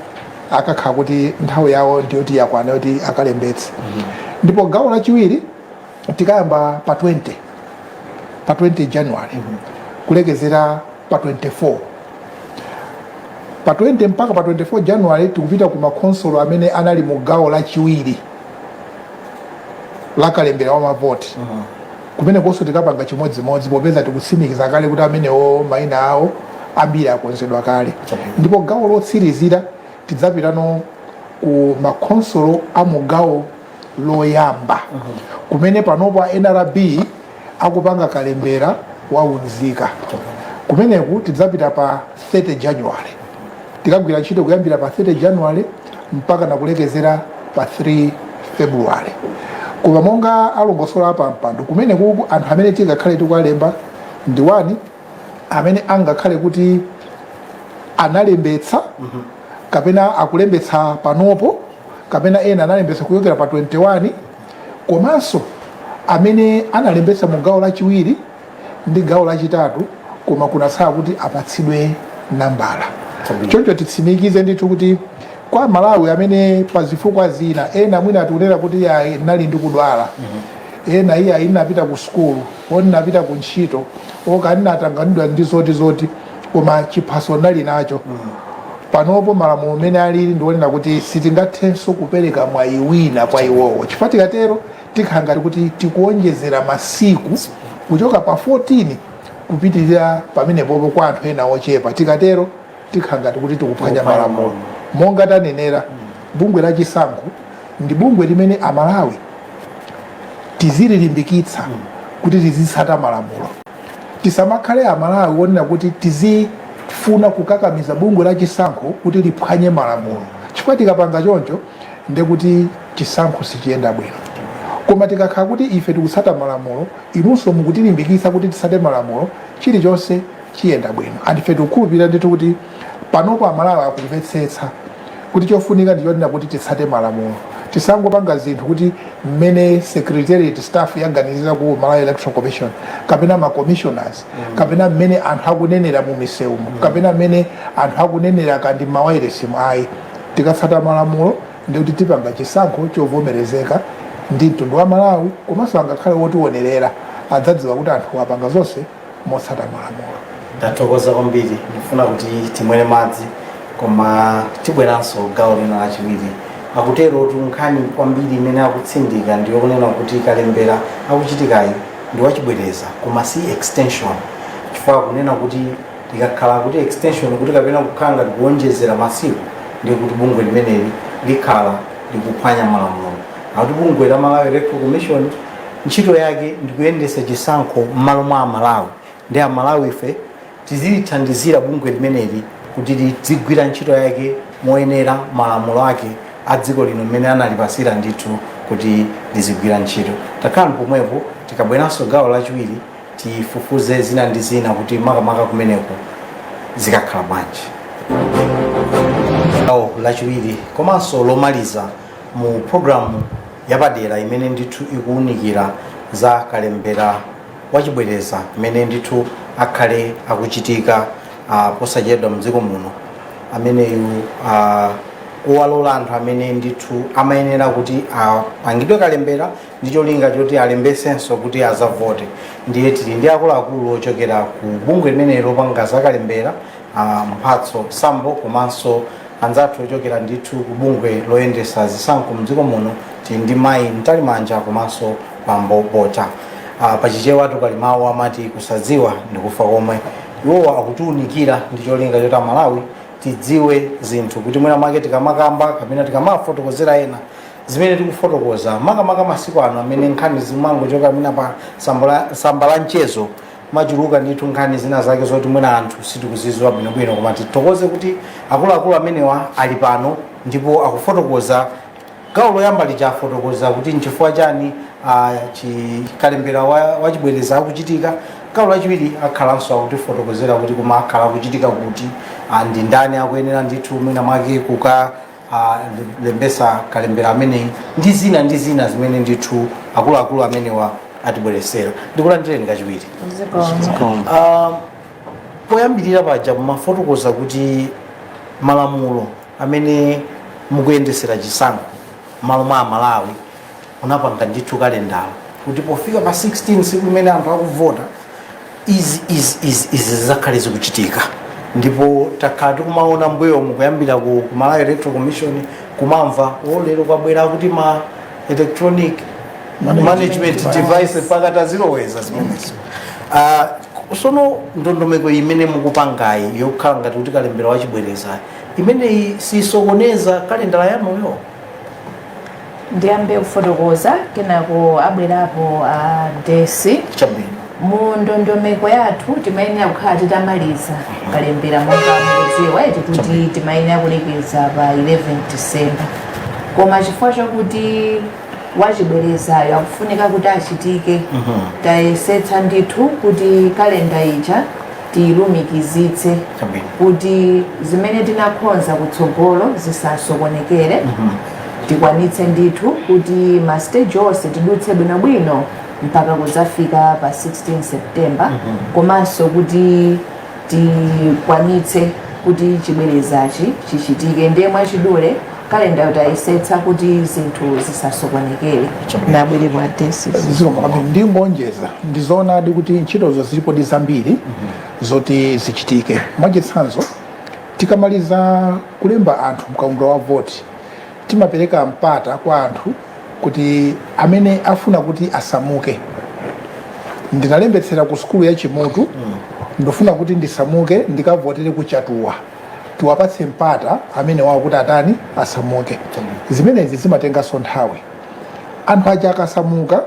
akakhala kuti nthawi yawo ndiyoti yakwana yoti akalembetse ndipo gawo lachiwiri tikayamba pa 20 January kulekezera pa 24 pa 20 mpaka pa 24 January tikupita ku makhonsolo amene anali mu gawo lachiwiri la kalembera wa mavoti kumene konso tikapanga chimodzimodzi popeza tikutsimikiza kale kuti amenewo mayina awo ambiri akonzedwa kale ndipo gawo lotsirizira tidzapitano ku makhonsolo a mugawo loyamba kumene panopo NRB akupanga kalembera waunzika kumeneku tidzapita pa 30 January tikagwira ntchito kuyambira pa 30 January mpaka nakulekezera pa 3 February koma monga alongosola pa mpando kumeneku anthu amene tingakhale tikuwalemba ndi wani amene angakhale kuti analembetsa kapena akulembetsa panopo kapena ena analembetsa kuyokera pa 21 komanso amene analembetsa mu gawo lachiwiri ndi gawo lachitatu koma kunatsala kuti apatsidwe nambala choncho titsimikize ndithu kuti kwa Malawi amene pa zifukwa zina ena mwina atikunena kuti nali ndi kudwala ena iye inapita ku sukulu onapita ku ntchito okanina atanganidwa ndi zoti koma chiphaso nali nacho panopo malamulo amene alili ndionena kuti sitingathenso kupereka mwayi wina kwa iwowo chifukwa tikatero tikhala kuti tikuonjezera masiku kuchoka pa 14 kupitirira pamenepopo kwa anthu ena ochepa tikatero tikhala kuti tikuphwanya malamulo monga tanenera bungwe la chisankho ndi bungwe limene Amalawi tizililimbikitsa kuti tizitsata malamulo tisamakhale Amalawi onena kuti tizifuna kukakamiza bungwe la chisankho kuti liphwanye malamulo chifukwa tikapanga choncho ndi kuti chisankho sichiyenda bwino koma tikakhala kuti ife tikutsata malamulo inunso mukutilimbikitsa kuti titsate malamulo chilichonse chiyenda bwino andife tikukhulupirira ndithu kuti panopo Amalawi akumvetsetsa kuti chofunika ndi chonena kuti titsate malamulo tisangopanga zinthu kuti mmene secretariat staff yaganizira ku Malawi Electoral Commission kapena ma commissioners kapena mmene anthu akunenera mu misewu kapena mmene anthu akunenera kandi mawayiresi ayi tikatsata malamulo ndi kuti tipanga chisankho chovomerezeka ndi mtundu wa Malawi komanso angakhale wotionerera adzadziwa kuti anthu apanga zonse motsata malamulo. Ndathokoza kwambiri ndifuna kuti timwere madzi koma tibweranso gawo lina lachiwiri akutero tunkhani kwambiri imene akutsindika ndiyo kunena kuti Kalembera akuchitikayo ndi wachibwereza koma si extension chifukwa kunena kuti likakhala kuti extension kuti kapena kukhanga tikuonjezera masiku ndi kuti bungwe limeneli likhala likuphwanya malamulo akuti bungwe la Malawi Electoral Commission ntchito yake ndikuyendesa chisankho m'malo mwa Amalawi ndi Amalawi ife tizilithandizira bungwe limeneli kuti lizigwira ntchito yake moyenera malamulo ake a dziko lino mmene analipasira ndithu kuti lizigwira ntchito takhala pomwepo tikabweranso gawo lachiwiri tifufuze zina ndi zina kuti makamaka kumeneko zikakhala bwanji. Gawo lachiwiri komanso lomaliza mu programu yapadera imene ndithu ikuwunikira za Kalembera wachibwereza imene ndithu akhale akuchitika posachedwa mdziko muno ameneyu owalola anthu amene ndithu amayenera kuti apangidwe Kalembera ndi cholinga choti alembesenso kuti azavote ndiye tili ndi akuluakulu ochokera ku bungwe limene lopanga za Kalembera mphatso sambo komanso anzathu ochokera ndithu ku bungwe loyendesa zisankho mdziko muno tili ndi mayi Mtalimanja komanso Bambo Bota. Pachichewa tukalimawo amati kusadziwa ndikufa komwe iwowa akutiunikira ndi cholinga choti Malawi tidziwe zinthu kuti mwina mwake tikamakamba kapena tikamafotokozera ena zimene tikufotokoza makamaka masiku ano amene nkhani zimangochoka mina pa samba la mchezo machuluka ndithu nkhani zina zake zoti mwina anthu sitikuzizwa bwinobwino koma titokoze kuti akuluakulu amenewa ali pano ndipo akufotokoza gawo loyamba lichafotokoza kuti nchifukwa chani Kalembera wachibwereza akuchitika gawo lachiwiri akhalanso akutifotokozera kuti koma akhala akuchitika kuti ndi ndani akuyenera ndithu mwina mwake kuka lembesa Kalembera ameneyi ndi zina zimene ndithu akuluakulu amenewa atibweresera ndikulandireni kachiwiri. Poyambirira paja mumafotokoza kuti malamulo amene mukuyendesera chisankho m'malo mwa Malawi unapanga ndithu kalendala kuti pofika pa 16 siku imene anthu akuvota izi zakhale zikuchitika ndipo takhala tikumaona mbuyo mukuyambira ku Malawi Electoral Commission kumamva lero kwabwera kuti ma electronic management device pakati aziloweza zimenezo. Sono ndondomeko imene mukupangayi yokhala ngati kuti Kalembera wachibwereza imeneyi sisokoneza kalendala yanuyo. Ndiyambe kufotokoza kenako abwerapo desi mu ndondomeko yathu timayenera kukhala titamaliza kalembera monga mukudziwa kuti timayenera kulekeza pa 11 December, koma chifukwa chokuti wachibwerezayo akufunika kuti achitike tayesetsa ndithu kuti kalenda ija tilumikizitse kuti zimene tinakhonza kutsogolo zisasokonekere, tikwanitse ndithu kuti ma stage onse tidutse bwinobwino mpaka kuzafika pa 16 September, komanso kuti tikwanitse kuti chibwerezachi chichitike. Ndiye mwachidule kalenda yotayesetsa kuti zinthu zisasokonekere nabwere mwa desi ndingonjeza ndizoonadi kuti ntchitozo zilipo ndi zambiri zoti zichitike. Mwachitsanzo tikamaliza kulemba anthu mkaundula wa voti timapereka mpata kwa anthu kuti amene afuna kuti asamuke. Ndinalembetsera ku sukulu ya Chimutu, ndofuna kuti ndisamuke ndikavotere kuchatuwa, tiwapatse mpata amene wakuti atani asamuke. Zimenezi zimatenganso nthawi. Anthu aja akasamuka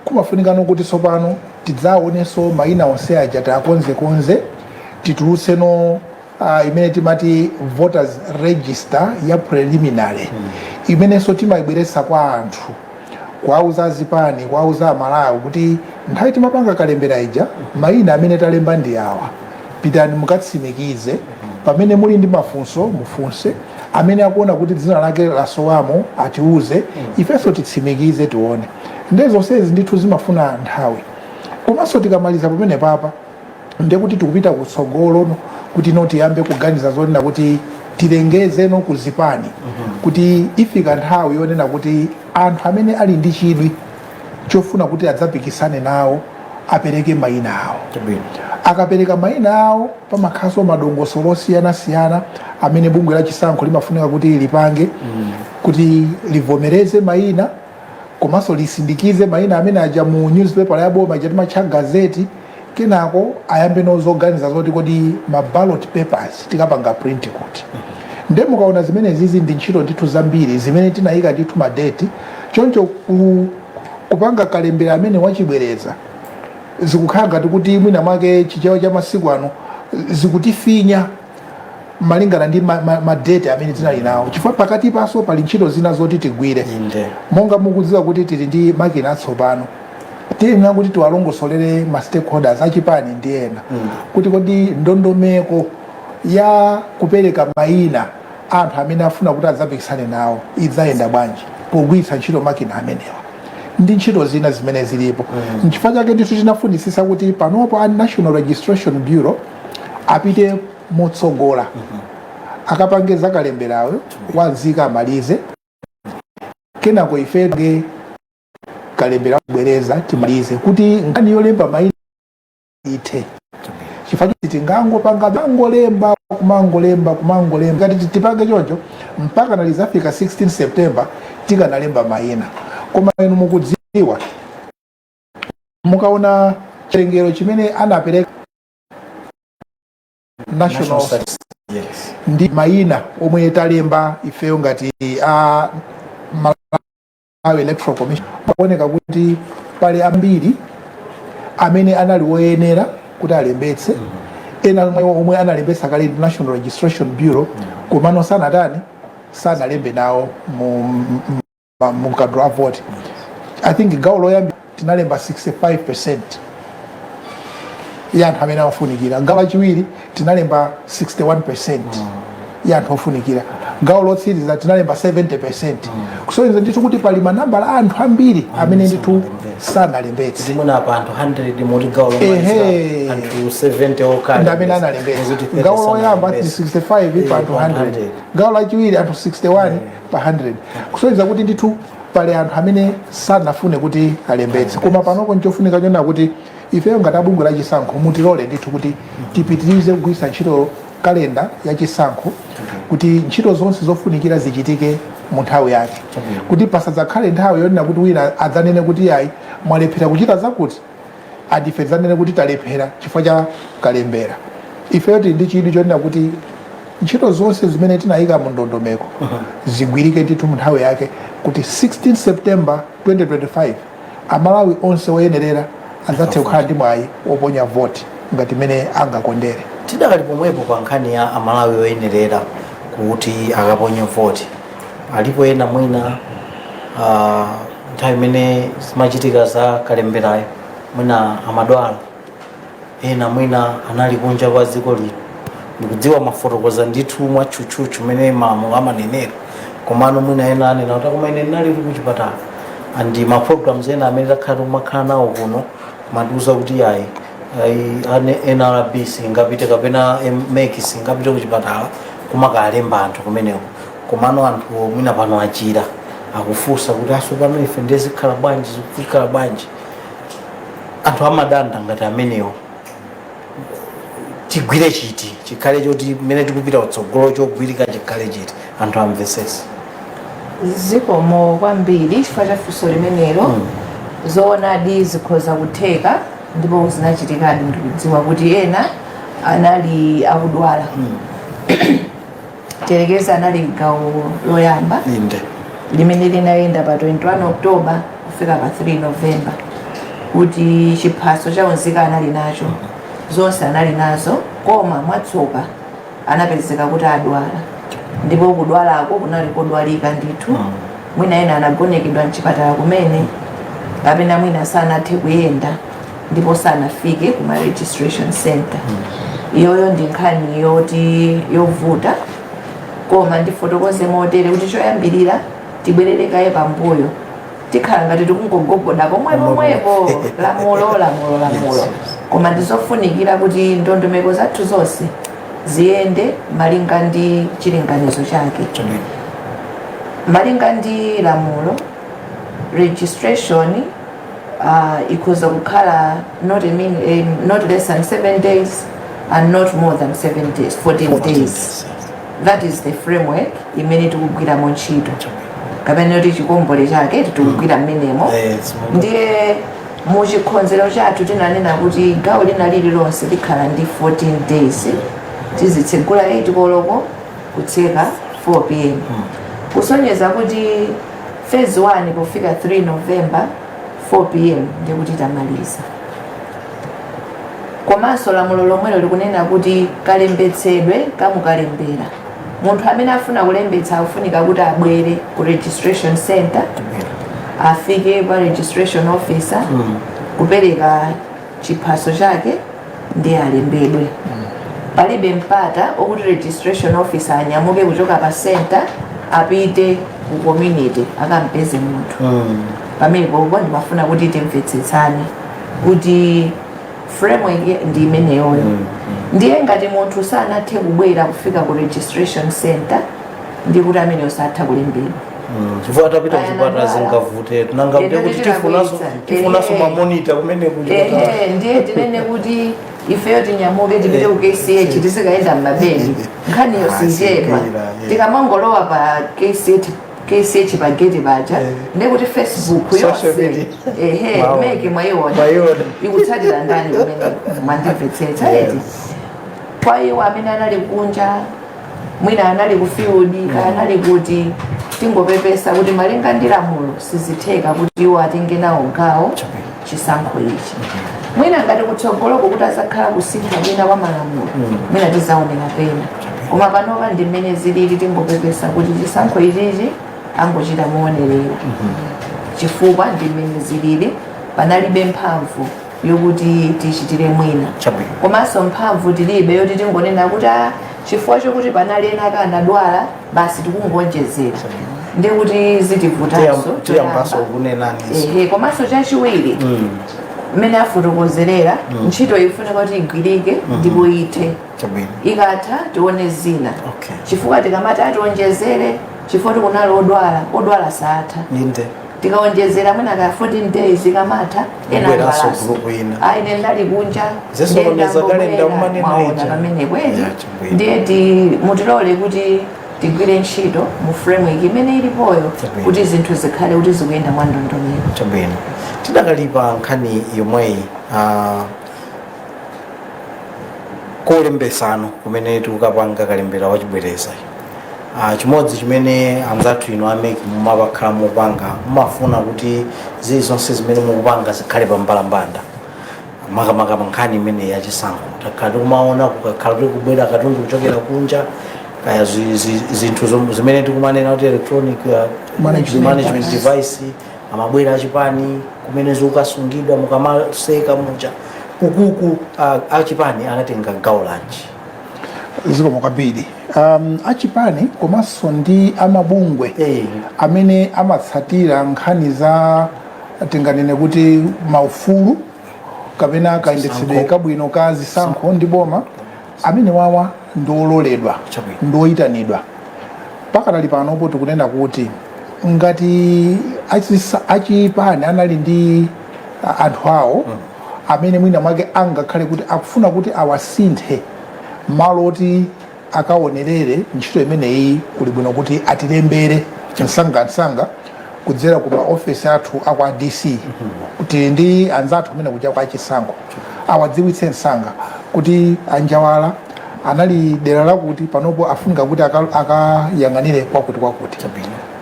kumafunika kuti tsopano tidzaonenso mayina onse aja tiakonzekonze, titulutseno imene timati voters register ya preliminary, imenenso timayibweretsa kwa anthu, kuwauza azipani, kuwauza Malawi kuti nthawi timapanga kalembera ija mayina amene talemba ndi awa, pitani mukatsimikize. Pamene muli ndi mafunso mufunse, amene akuona kuti dzina lake lasowamo atiuze, ifenso titsimikize tione. Ndiye zonsezi ndithu zimafuna nthawi. Komanso tikamaliza pamene papa ndiye kuti tikupita kutsogolo kuti tiyambe kuganiza zonena kuti tilengezeno kuzipani, kuti ifika nthawi yonena kuti anthu amene ali ndi chidwi chofuna kuti adzapikisane nawo apereke mayina awo. Akapereka mayina awo pamakhaso madongosolo osiyana-siyana amene bungwe la chisankho limafunika kuti lipange, kuti livomereze mayina komanso lisindikize mayina amene aja mu newspaper ya boma ija timatcha gazeti, kenako ayambe nozoganiza zoti kodi ma ballot papers tikapanga print kuti. Ndiye mukaona zimene zizi ndi ntchito ndithu zambiri zimene tinayika ndithu madeti, choncho kupanga kalembera amene wachibwereza zikukhala ngati kuti mwina mwake chichewa cha masiku ano zikutifinya malingana ndi madeti amene tinali nawo, chifukwa pakati paso pali ntchito zina zoti tigwire. Monga mukudziwa kuti tili ndi makina atsopano, tiyenera kuti tiwalongosolere ma stakeholders achipani ndi ena kuti kodi ndondomeko ya kupereka mayina anthu amene afuna kuti adzapikisane nawo idzayenda bwanji pogwiritsa ntchito makina amenewa. Ndi ntchito zina zimene zilipo. N'chifukwa chake ndithu tinafunisisa kuti panopo a National Registration Bureau apite motsogola, akapange kalemberayo wazika amalize, kenako ife kalembera kubwereza timalize kuti ngani yolemba mayina ite. Chifukwa tingangopanga mangolemba kumangolemba ngati tipange choncho mpaka nalizafika 16 September tikanalemba mayina. Koma inu mukudziwa mukaona chilengero chimene anapereka national ndi mayina omwe talemba ifeyo ngati Malawi Electoral Commission, kuoneka kuti pali ambiri amene anali woyenera kuti alembetse, ena omwe analembetsa kale National Registration Bureau komano sanalembe nawo mu mkadro wa voti. I think gawo loyamba tinalemba 65% ya anthu amene afunikira. Gawo lachiwiri tinalemba 61% ya anthu ofunikira. Gawo lotsiriza tinalemba 70%. Kusonyeza ndithu kuti pali manambala anthu ambiri amene ndithu sanalembetse. Zimuna pa anthu 100 moti gawo lomaliza anthu 70 okali ndamene analembetsa. Gawo loyamba 65 pa anthu 100. Gawo lachiwiri anthu 61 pa 100. Kusonyeza kuti ndithu pali anthu amene sanafune kuti alembetse. Koma panopo nchofunika chona kuti ifeyo ngati bungwe la chisankho mutilole ndithu kuti tipitirize kugwiritsa ntchito kalenda ya chisankho kuti ntchito zonse zofunikira zichitike mu nthawi yake, kuti pasadzakhale nthawi yonena kuti wina adzanene kuti yayi mwalephera kuchita zakuti adife dzanene kuti talephera chifukwa cha kalembera. Ifeyo tili ndi chidwi chonena kuti ntchito zonse zimene tinayika mu ndondomeko zigwirike ndithu mu nthawi yake, kuti 16 September 2025 Amalawi onse woyenerera adzathe kukhala ndi mwayi oponya voti ngati mmene angakondere. Tidakali pomwepo pa nkhani ya Amalawi oyenerera kuti akaponye voti alipo ena mwina nthawi imene zimachitika za Kalemberayo mwina amadwala ena mwina anali kunja kwa dziko lino ndikudziwa mafotokoza ndithu mwa chuchuchu mene mamu amanenera komano mwina ena anena kuti koma ine ndinali kuchipatala andi ma programs ena amene takhala nawo kuno mandiuza kuti NRB singapite kapena MEC singapite kuchipatala kumakalemba anthu kumeneko komano anthu mwina pano achira akufunsa kuti aso pano ife ndezikhala bwanji zikukhala bwanji anthu amadanda ngati amenewo tigwire chiti chikhale choti mmene tikupita kutsogolo chogwirika chikhale chiti anthu amvesese. Zikomo kwambiri chifukwa cha funso limenelo zoonadi zikhoza kutheka ndipo zinachitikadi ndikudziwa kuti ena anali akudwala Terekeza anali gawo loyamba limene linayenda pa 21 Oktoba kufika pa 3 Novemba kuti chiphaso chaunzika anali nacho zonse anali nazo koma mwatsoka anapezeka kuti adwala ndipo kudwalako kunali kodwalika ndithu mwina ena anagonekedwa mchipatala kumene kapena mwina sanathe kuyenda ndipo sanafike kuma registration center. Iyoyo ndi nkhani yoti yovuta koma ndifotokoze motere kuti choyambirira tibwererekaye pambuyo tikhala ngati tikungogogoda pomwepo lamulo koma ndizofunikira kuti ndondomeko zathu zonse ziyende malinga ndi chilinganizo chake. Malinga ndi lamulo registration ikhoza kukhala not less than 7 days and not more than 7 days, 14 days. That is the framework imene tikugwira ntchito kapena kuti chikombole chake tikugwira mmenemo. Ndiye muchikhonzero chathu tinanena kuti gawo lina lililonse likhala ndi 14 days tizitsegula 8 koloko kutseka 4 pm kusonyeza kuti phase 1 kufika 3 November 4 pm ndikuti tamaliza. Komanso lamulo lomwelo likunena kuti kalembetsedwe kamukalembera munthu amene afuna kulembetsa akufunika kuti abwere ku registration center afike pa registration officer kupereka chiphaso chake ndi alembedwe. Palibe mpata okuti registration officer anyamuke kuchoka pa center apite ku community akampeze munthu pamene popo ndimafuna kuti timvetsetsane kuti framework ndi imeneyoyo. Ndiye ngati munthu sanathe kubwera kufika ku registration center ndi kuti amene osatha kulembedwa chifukwa atapita kuchipatala zingavute tunangabute kuti tifunaso mamonita kumene kuchipatala ndiye tinene kuti ifeyo tinyamuke tipite ku KCH tisikaenda m'mabeni nkhaniyo sichedwa tikamangolowa pa KCH pa gate baja ndekuti Facebook yonse meke mwayiona ikutsatira ndani kumene mwandimvetsetsa eti kwa iwo amene anali kunja mwina anali ku field kana anali kuti tingopepesa kuti malinga ndi lamulo sizitheka kuti iwo atenge nawo gawo chisankho ichi. Mwina ngati kutsogoloko kuti azakhala kusintha mwina wa malamulo mwina tizaonera pena koma panopa ndi mmene zilili tingopepesa kuti chisankho ichichi angochita muonerero chifukwa ndi mmene zilili panalibe mphamvu yokuti tichitire mwina komanso mphamvu tilibe yoti tingonena kuti chifukwa chokuti panali ena akadwala basi tikungonjezera ndi kuti zitivutanso komanso chachiwiri mmene afotokozerera ntchito ifunika kuti igwirike ndipo ithe ikatha tione zina chifukwa tikamati atiwonjezere chifukwa tikunali odwala satha tikaonjezera mwina ka 14 days ikamatha ena ine ndali kunja maona pamene kweli ndiye mutilole kuti tigwire ntchito mu framework imene ilipoyo kuti zinthu zikhale kuti zikuyenda mwandondomeko. Tidakalipa nkhani yomweyi kulembesano kumene tikukapanga Kalembera wa Chibwereza chimodzi chimene anzathu ino ameki mumapakhala mupanga mumafuna kuti zili zonse zimene mukupanga zikhale pa mbalambanda makamaka mankhani imene yachisankho takhala kumaona kukakhala kuti kubwera katundu kuchokera kunja kaya zinthu zimene tikumanena kuti electronic management device amabwera achipani kumene zikukasungidwa mukamaseka muja ukuku achipani anatenga gawo lanji zikomo kwambiri. Achipani komanso ndi amabungwe amene amatsatira nkhani za tinganene kuti maufulu kapena kayendetsedwe kabwino ka zisankho ndi boma amene wawa ndololedwa ndoyitanidwa pakadali panopo tikunena kuti ngati achipani anali ndi anthu awo amene mwina mwake angakhale kuti akufuna kuti awasinthe malo oti akaonerere ntchito imeneyi kuli bwino kuti atilembere msangamsanga kudzera ku maofesi athu akwa DC kuti ndi anzathu kumene kuja kwa chisankho awadziwitse msanga kuti anjawala anali dera lakuti panopo afunika kuti akayang'anire kwakuti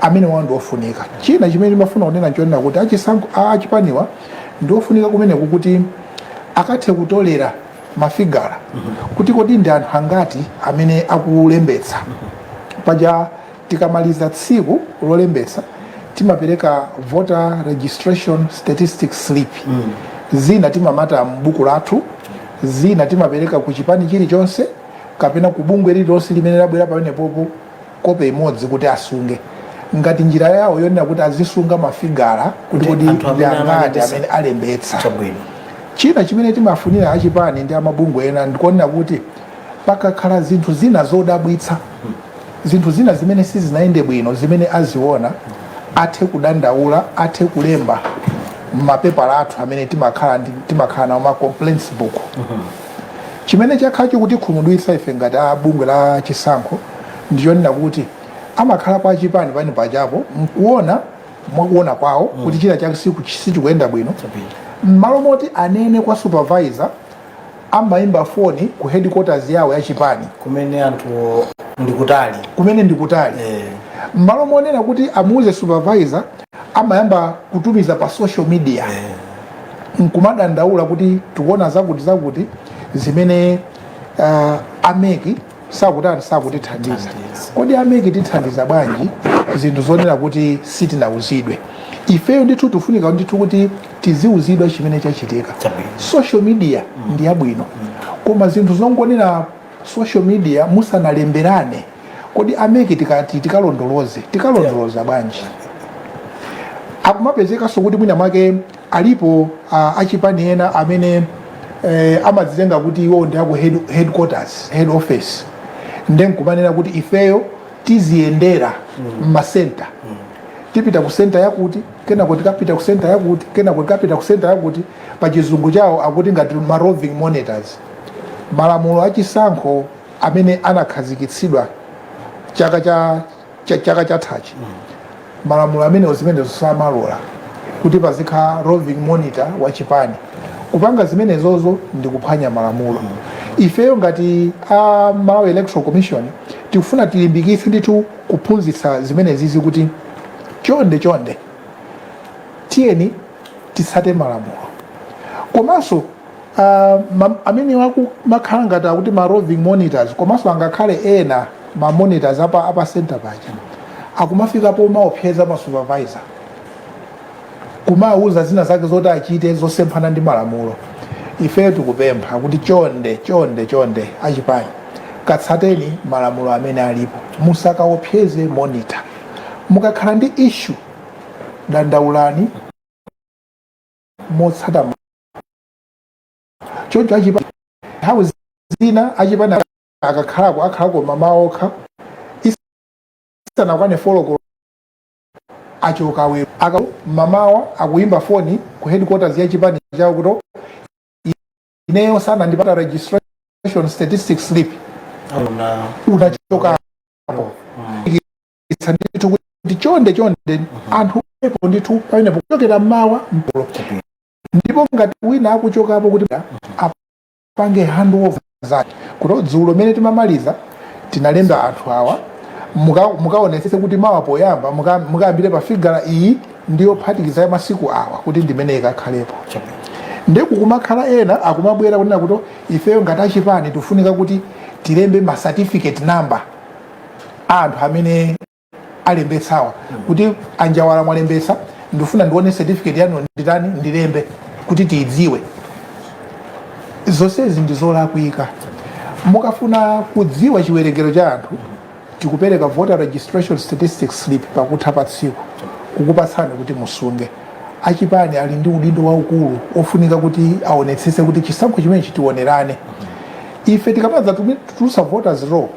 amene wawo ndiofunika. China chimene timafuna kunena nchonena kuti achisankho achipaniwa ndiofunika kumeneku kuti akathe kutolera mafigara kuti kodi ndi anthu angati amene akulembetsa paja tikamaliza tsiku lolembetsa timapereka voter registration statistics slip zina timamata m'buku lathu zina timapereka ku chipani chilichonse kapena ku bungwe lililonse limene labwera pamenepopo kope imodzi kuti asunge ngati njira yawo yonena kuti azisunga mafigara kuti kodi ndi angati amene alembetsa. China chimene timafunira achipani ndi amabungwe ena ndikuonera kuti pakakhala zinthu zina zodabwitsa zinthu zina zimene sizinayende bwino zimene aziona athe kudandaula athe kulemba mapepala athu amene timakhala nawo ma complaints book chimene chakhacho kuti khumudwitsa ife ngati bungwe la chisankho ndiyonena kuti amakhala pa achipani pani pachapo mkuona mwakuona kwawo kuti china chake sichikuyenda bwino m'malo moti anene kwa supervisor amayimba foni ku headquarters yawo ya chipani kumene ndikutali m'malo monena kuti amuuze supervisor amayamba kutumiza pa social media nkumadandaula kuti tikuona zakuti zimene ameki sakutithandiza kodi ameki tithandiza bwanji zinthu zonena kuti sitinauzidwe ifeyo ndithu tifunika ndithu kuti tiziuzidwa chimene chachitika. Social media ndi yabwino koma zinthu zongonera social media musanalemberane kodi ameki tikati tikalondoloza bwanji akumapezeka kuti mwina mwake alipo achipani ena amene amadzitenga kuti iwo ndi aku head office ndenkumanena kuti ifeyo tiziyendera m'masenta tipita ku center yakuti kenako tikapita ku center yakuti kenako tikapita ku center yakuti pa chizungu chawo akuti ngati ma roving monitors. Malamulo achisankho amene anakhazikitsidwa chaka chathachi malamulo amene zimene zosamalola kuti pazikha roving monitor wa chipani kupanga zimenezozo ndi kuphwanya malamulo. Ifeyo ngati Malawi Electoral Commission tikufuna tilimbikitse ndithu kuphunzitsa zimenezi kuti chonde tiyeni tisate malamulo komanso amene makhala ngati akuti ma roving monitors komanso angakhale ena ma monitors apa center paja akumafikapo maopseza ma supervisor kumauza zina zake zoti achite zosemphana ndi malamulo. Ifeyo tikupempha kuti chonde achipani katsateni malamulo amene alipo musakaopseze monitor mukakhala ndi issue dandaulani motsata choncho achipani nthawi zina achipani akakhalako mamaokha isanakwane foloko achokawe mamawa akuyimba foni ku headquarters ya chipani chawo kuti ineyo sana ndipata registration statistics slip unachokapo kuti chonde anthu epo ndithu pamene kuchokera mmawa mpolo ndipo ngati wina akuchokapo kuti apange handover zake kuti dzulo mene timamaliza tinalemba anthu awa mukaonetsetse kuti mawa poyamba mukayambire pa figura iyi ndiyo phatikiza ya masiku awa kuti ndimene ikakhalepo ndekukumakhala ena akumabwera kunena kuti ifeyo ngati achipani tifunika kuti tilembe ma certificate number anthu amene alembetsawa kuti anjawala mwalembesa ndifuna ndione certificate yanu nditani ndilembe kuti tiidziwe. Zonsezi ndizolakwika. Mukafuna kudziwa chiwerengero cha anthu tikupereka voter registration statistics slip pakutha pa tsiku kukupatsani kuti musunge. Achipani ali ndi udindo waukulu ofunika kuti aonetsese kuti chisankho chimene chitionerane. Ife tikamadza tutulutsa voters roll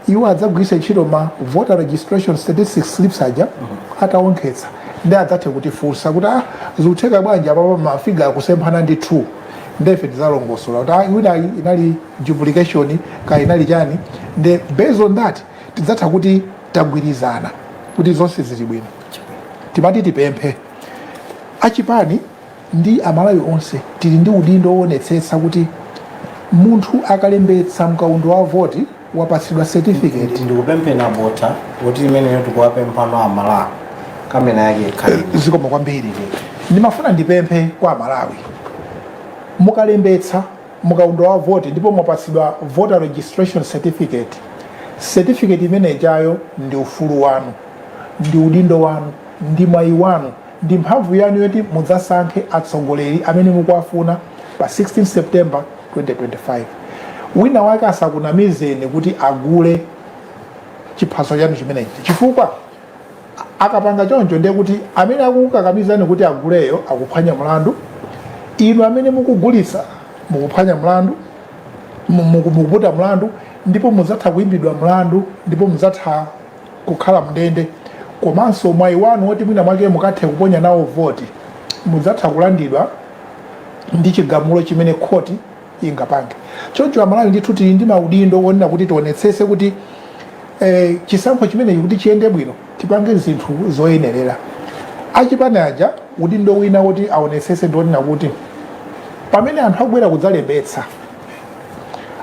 iwo adzagwiritsa ntchito ma voter registration statistics slips aja ataonkhetsa ndi adzathe kutifunsa kuti zikutheka bwanji apapa mafiga akusemphana ndi 2 ndefe tizalongosola kuti iwina inali duplication ka inali chani nde based on that tidzatha kuti tagwirizana kuti zonse zili bwino. Timati tipemphe achipani ndi amalawi onse tili ndi udindo woonetsetsa kuti munthu akalembetsa mkaundo wa voti wapatsidwa certificate. Ndikupemphe na vota kuti imene tikuwapemphano amalawi kamena yake ikhale. Zikomo kwambiri. Ndimafuna ndipemphe kwa amalawi mukalembetsa mkaundo wa voti ndipo mwapatsidwa voter registration certificate. Certificate imene ijayo ndi ufulu wanu, ndi udindo wanu, ndi mwayi wanu, ndi mphamvu yanu yoti mudzasankhe atsogoleri amene mukuwafuna pa 16 September 2025. Wina wake asakunamizeni kuti agule chiphaso chanu chimenechi chifukwa akapanga choncho ndiye kuti amene akukakamizani kuti aguleyo akuphwanya mlandu, inu amene mukugulitsa mukuphwanya mlandu, mukuputa mlandu, ndipo mudzatha kuimbidwa mlandu, ndipo mudzatha kukhala mndende. Komanso mwayi wanu woti mwina mwake mukathe kuponya nawo voti mudzatha kulandidwa ndi chigamulo chimene khoti ingapange. Choncho amalawi ndithu tili ndi maudindo wonena kuti tionetsese kuti chisankho chimenechi kuti chiyende bwino tipange zinthu zoyenerera. Achipani aja udindo wina woti aonetsese ndionena kuti pamene anthu akubwera kudzalembetsa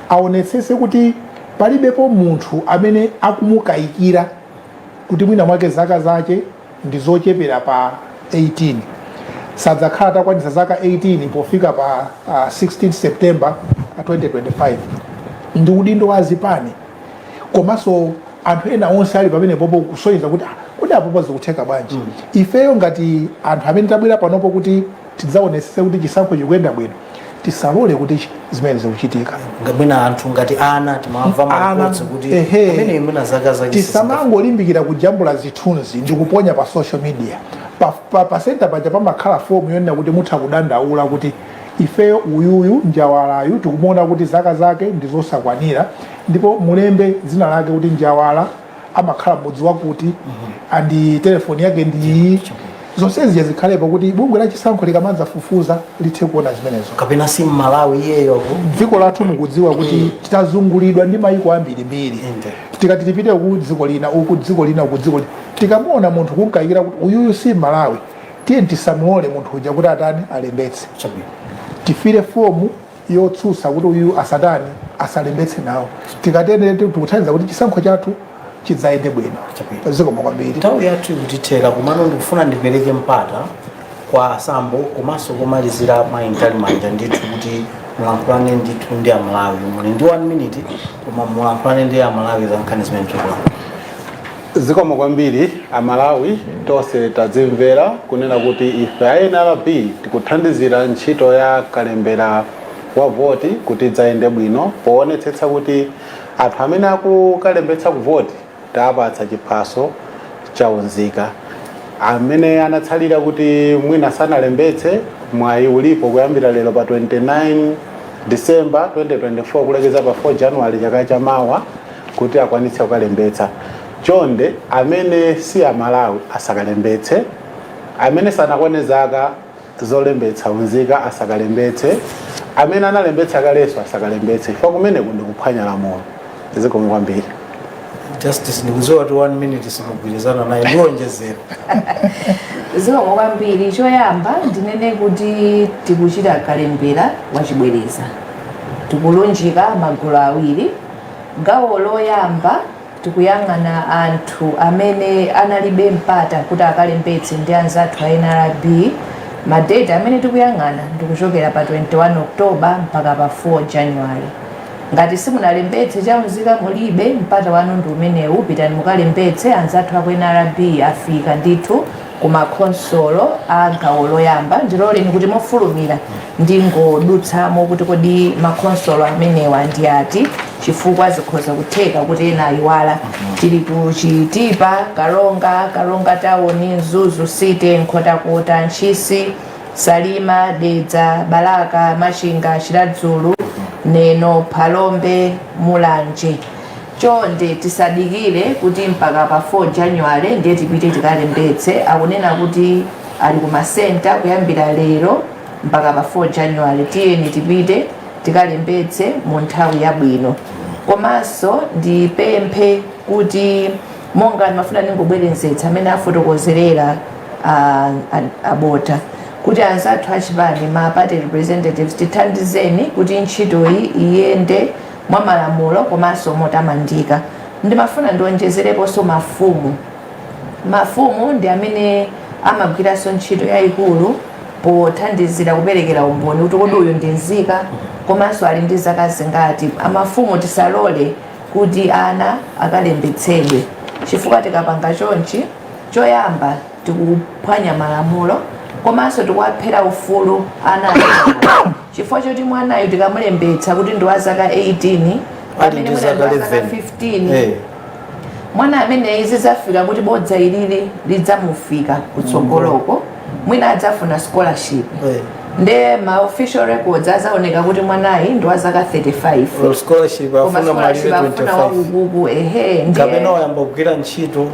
aonetsese kuti palibepo munthu amene akumukayikira kuti mwina mwake zaka zake ndi zochepera pa 18 sadzakhala atakwanitsa zaka 18 pofika pa 16 September 2025. Ndi udindo wa azipani komanso anthu ena onse ali pamene popo kusonyeza kuti kuti apopo zikutheka bwanji. Ifeyo ngati anthu amene tabwera panopo kuti tidzaonetsese kuti chisankho chikuyenda bwino tisalole kuti zimene zikuchitika. Ngabwina anthu ngati ana timamva maripoti kuti amene imuna zaka zake tisamangolimbikira kujambula zithunzi ndi kuponya pa social media. Pa center paja pamakhala fomu yonena kuti mutha kudandaula kuti ifeyo uyuyu njawalayu tikumuona kuti zaka zake ndi zosakwanira ndipo mulembe dzina lake kuti njawala amakhala mudzi wakuti andi telefoni yake ndi zonsezi zikhalepo kuti bungwe la chisankho likamadza fufuza lithe kuona zimenezo. Kapena si Malawi iyeyo dziko lathu mukudziwa kuti titazungulidwa ndi mayiko ambirimbiri. Tikati tipite ku dziko lina uku dziko lina uku dziko lina tikamuona munthu kunkayikira kuti uyuyu si Malawi tiye tisamulole munthu uja kuti atani alembetse. Tifire fomu yotsutsa kuti uyu asatani asalembetse nawo. Tikatende tikuthandiza kuti chisankho chathu chidzayende bwino. Zikomo kwambiri. Nthawi yathu ikutithera kumano ndikufuna ndipereke mpata kwa Sambo komanso kumalizira maintali manja ndithu kuti mulankhulane ndithu ndi amalawi. Muli ndi 1 minute koma mulankhulane ndi amalawi za nkhani zimene tikula. Zikomo kwambiri amalawi tonse tadzimvera kunena kuti ife aNRB tikuthandizira ntchito ya kalembera wa voti kuti idzayende bwino poonetsetsa kuti anthu amene akukalembetsa ku voti tapatsa chiphaso chaunzika. Amene anatsalira kuti mwina sanalembetse mwayi ulipo kuyambira lero pa 29 December 2024 kulekeza pa 4 January chaka chamawa kuti akwanitse kukalembetsa. Chonde amene si amalawi asakalembetse, amene sanakwane zaka zolembetsa unzika asakalembetse, amene analembetsa kaleso asakalembetse chifukwa kumene ndikuphwanya lamulo. Zikomo kwambiri. Justice ndikuzowa tu 1 minute simugwirizana naye ndionjezera. Zikomo kwambiri. Choyamba ndinene kuti tikuchita kalembera wa Chibwereza. Tikulunjika magulu awiri. Gawo loyamba tikuyang'ana anthu amene analibe mpata kuti akalembetse ndi anzathu a NRB madate amene tikuyang'ana ndikuchokera pa 21 Oktoba mpaka pa 4 January. Ngati simunalembetse chaunzika mulibe mpata wanu ndi umenewu, pitani mukalembetse. Anzathu aku NRB afika ndithu kumakhonsolo a gawo loyamba. Ndiloleni kuti mofulumira ndingodutsamo kuti kodi makhonsolo amenewa ndi ati, chifukwa zikhoza kutheka kuti ena ayiwala. Tili ku Chitipa, Kalonga Town, Zuzu City, Nkhotakota, Ntchisi, Salima, Dedza, Balaka, Machinga, Chiradzulu, Neno, Phalombe, Mulanje. Chonde tisadikire kuti mpaka pa 4 January ndiye tipite tikalembetse. Akunena kuti ali kumasenta kuyambira lero mpaka pa 4 January. Tiyeni tipite tikalembetse mu nthawi yabwino. Komanso ndipemphe kuti monga ndimafuna ningobwerenzetsa amene afotokozerera abota kuti anzathu achipani ma party representatives tithandizeni kuti ntchitoyi iyende mwa malamulo komanso motamandika. Ndimafuna ndionjezereponso mafumu ndi amene amagwiranso ntchito yayikulu pothandizira kuperekera umboni kuti kodi uyu ndi nzika komanso ali ndi zaka zingati. Amafumu tisalole kuti ana akalembetsedwe, chifukwa tikapanga chonchi choyamba tikuphwanya malamulo komanso tikuwaphera ufulu ana chifukwa choti mwanayo tikamulembetsa kuti ndi wa zaka 18 pamene mwina ndi wa zaka 15 mwana amene izi zafika kuti bodza ilili lidzamufika kutsogoloko mwina adzafuna scholarship nde ma official records azaoneka kuti mwanayi ndi wa zaka 35 scholarship afuna malire 25 kapena wayamba kugwira ntchito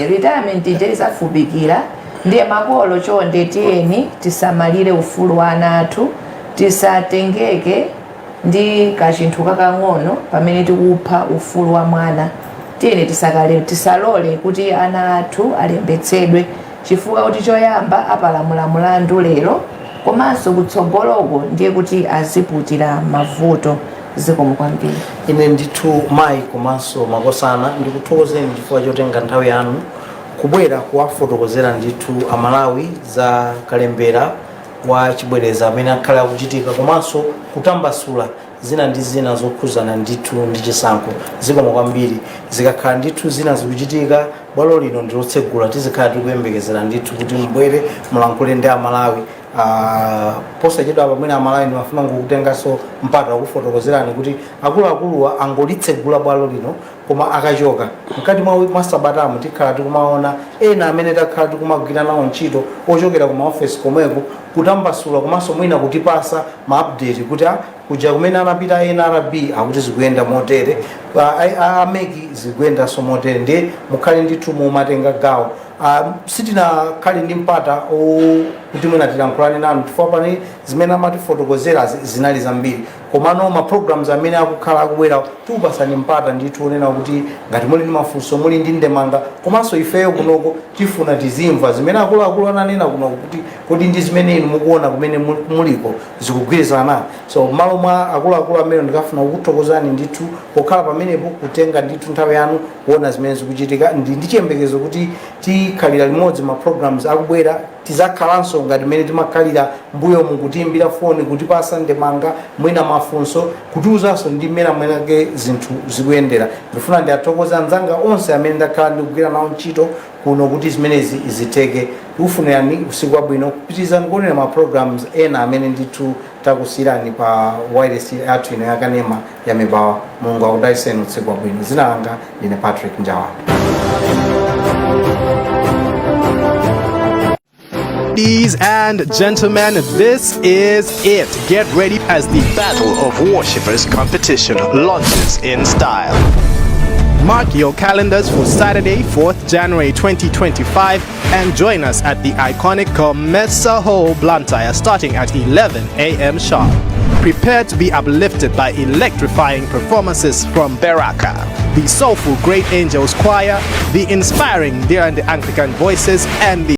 retirement ije izafupikira. Ndiye makolo chonde tiyeni tisamalire ufulu wa ana athu, tisatengeke ndi kachinthu kakang'ono pamene tikupha ufulu wa mwana. Tiyeni tisalole kuti ana athu alembetsedwe, chifukwa kuti choyamba apalamula mulandu lero komanso kutsogoloko ndiye kuti aziputira mavuto. Zikomo kwambiri. Ine ndithu mayi komanso makosana ndikuthokozeni chifukwa chotenga nthawi yanu kubwera kuwafotokozera ndithu Amalawi za Kalembera wa Chibwereza amene akhala akuchitika komanso kutambasula zina ndi zina zokhuzana ndithu ndi chisankho. Zikomo kwambiri. Zikakhala ndithu zina zikuchitika bwalo lino ndilotsegula tizikhala tikuyembekezera ndithu kuti mbwere mulankhule ndi Amalawi. Posachedwa pamene Amalawi ndimafuna kukutenganso mpata wakufotokozerani kuti akuluakuluwa angolitsegula bwalo lino koma akachoka mkati mwa sabatamo tikhala tikumaona ena amene takhala tikumagwira nawo ntchito ochokera kuma office komweko kutambasula komanso mwina kutipasa ma update kuti kuja kumene anapita NRB akuti zikuyenda motere, ameki zikuyendanso motere, ndiye mukhale ndithu mumatenga gawo. Sitinakhale ndi mpata kuti mwina tilankhulane nanu chifukwa pani zimene amatifotokozera zinali zambiri, komano ma programs amene akukhala akubwera tiupasani mpata ndithu onena kuti ngati muli ndi mafunso muli ndi ndemanga komanso ifeyo kunoko tifuna tizimva zimene akuluakulu ananena kunoko kuti kodi ndi zimene inu mukuona kumene muliko zikugwirizana. So malo mwa akuluakulu amene ndikafuna kukuthokozani ndithu pokhala pamenepo kutenga ndithu nthawi yanu kuona zimene zikuchitika. Ndi chiyembekezo kuti tikhalira limodzi ma programs akubwera tizakhalanso ngati mmene timakhalira mbuyo mukutiimbira foni kutipasa ndemanga mwina mafunso kutiuzanso ndi mmene mwenake zinthu zikuyendera. Ndifuna ndiathokoza anzanga onse amene ndakhala ndikugwira nawo ntchito kuno kuti zimenezi ziteke. Ufunirani usiku wabwino kupitizani kuonera ma programs ena amene ndithu takusirani pa wireless yathu ino yakanema ya Mibawa. Mulungu akudaliseni usiku wabwino. Zina langa ndine Patrick Njawani. Ladies and gentlemen, this is it. Get ready as the Battle of Worshippers competition launches in style. Mark your calendars for Saturday, 4th January 2025 and join us at the iconic Comesa Hall, Blantyre starting at 11 a.m. sharp. Prepare to be uplifted by electrifying performances from Baraka, the soulful Great Angels Choir, the inspiring Dear and the Anglican Voices, and the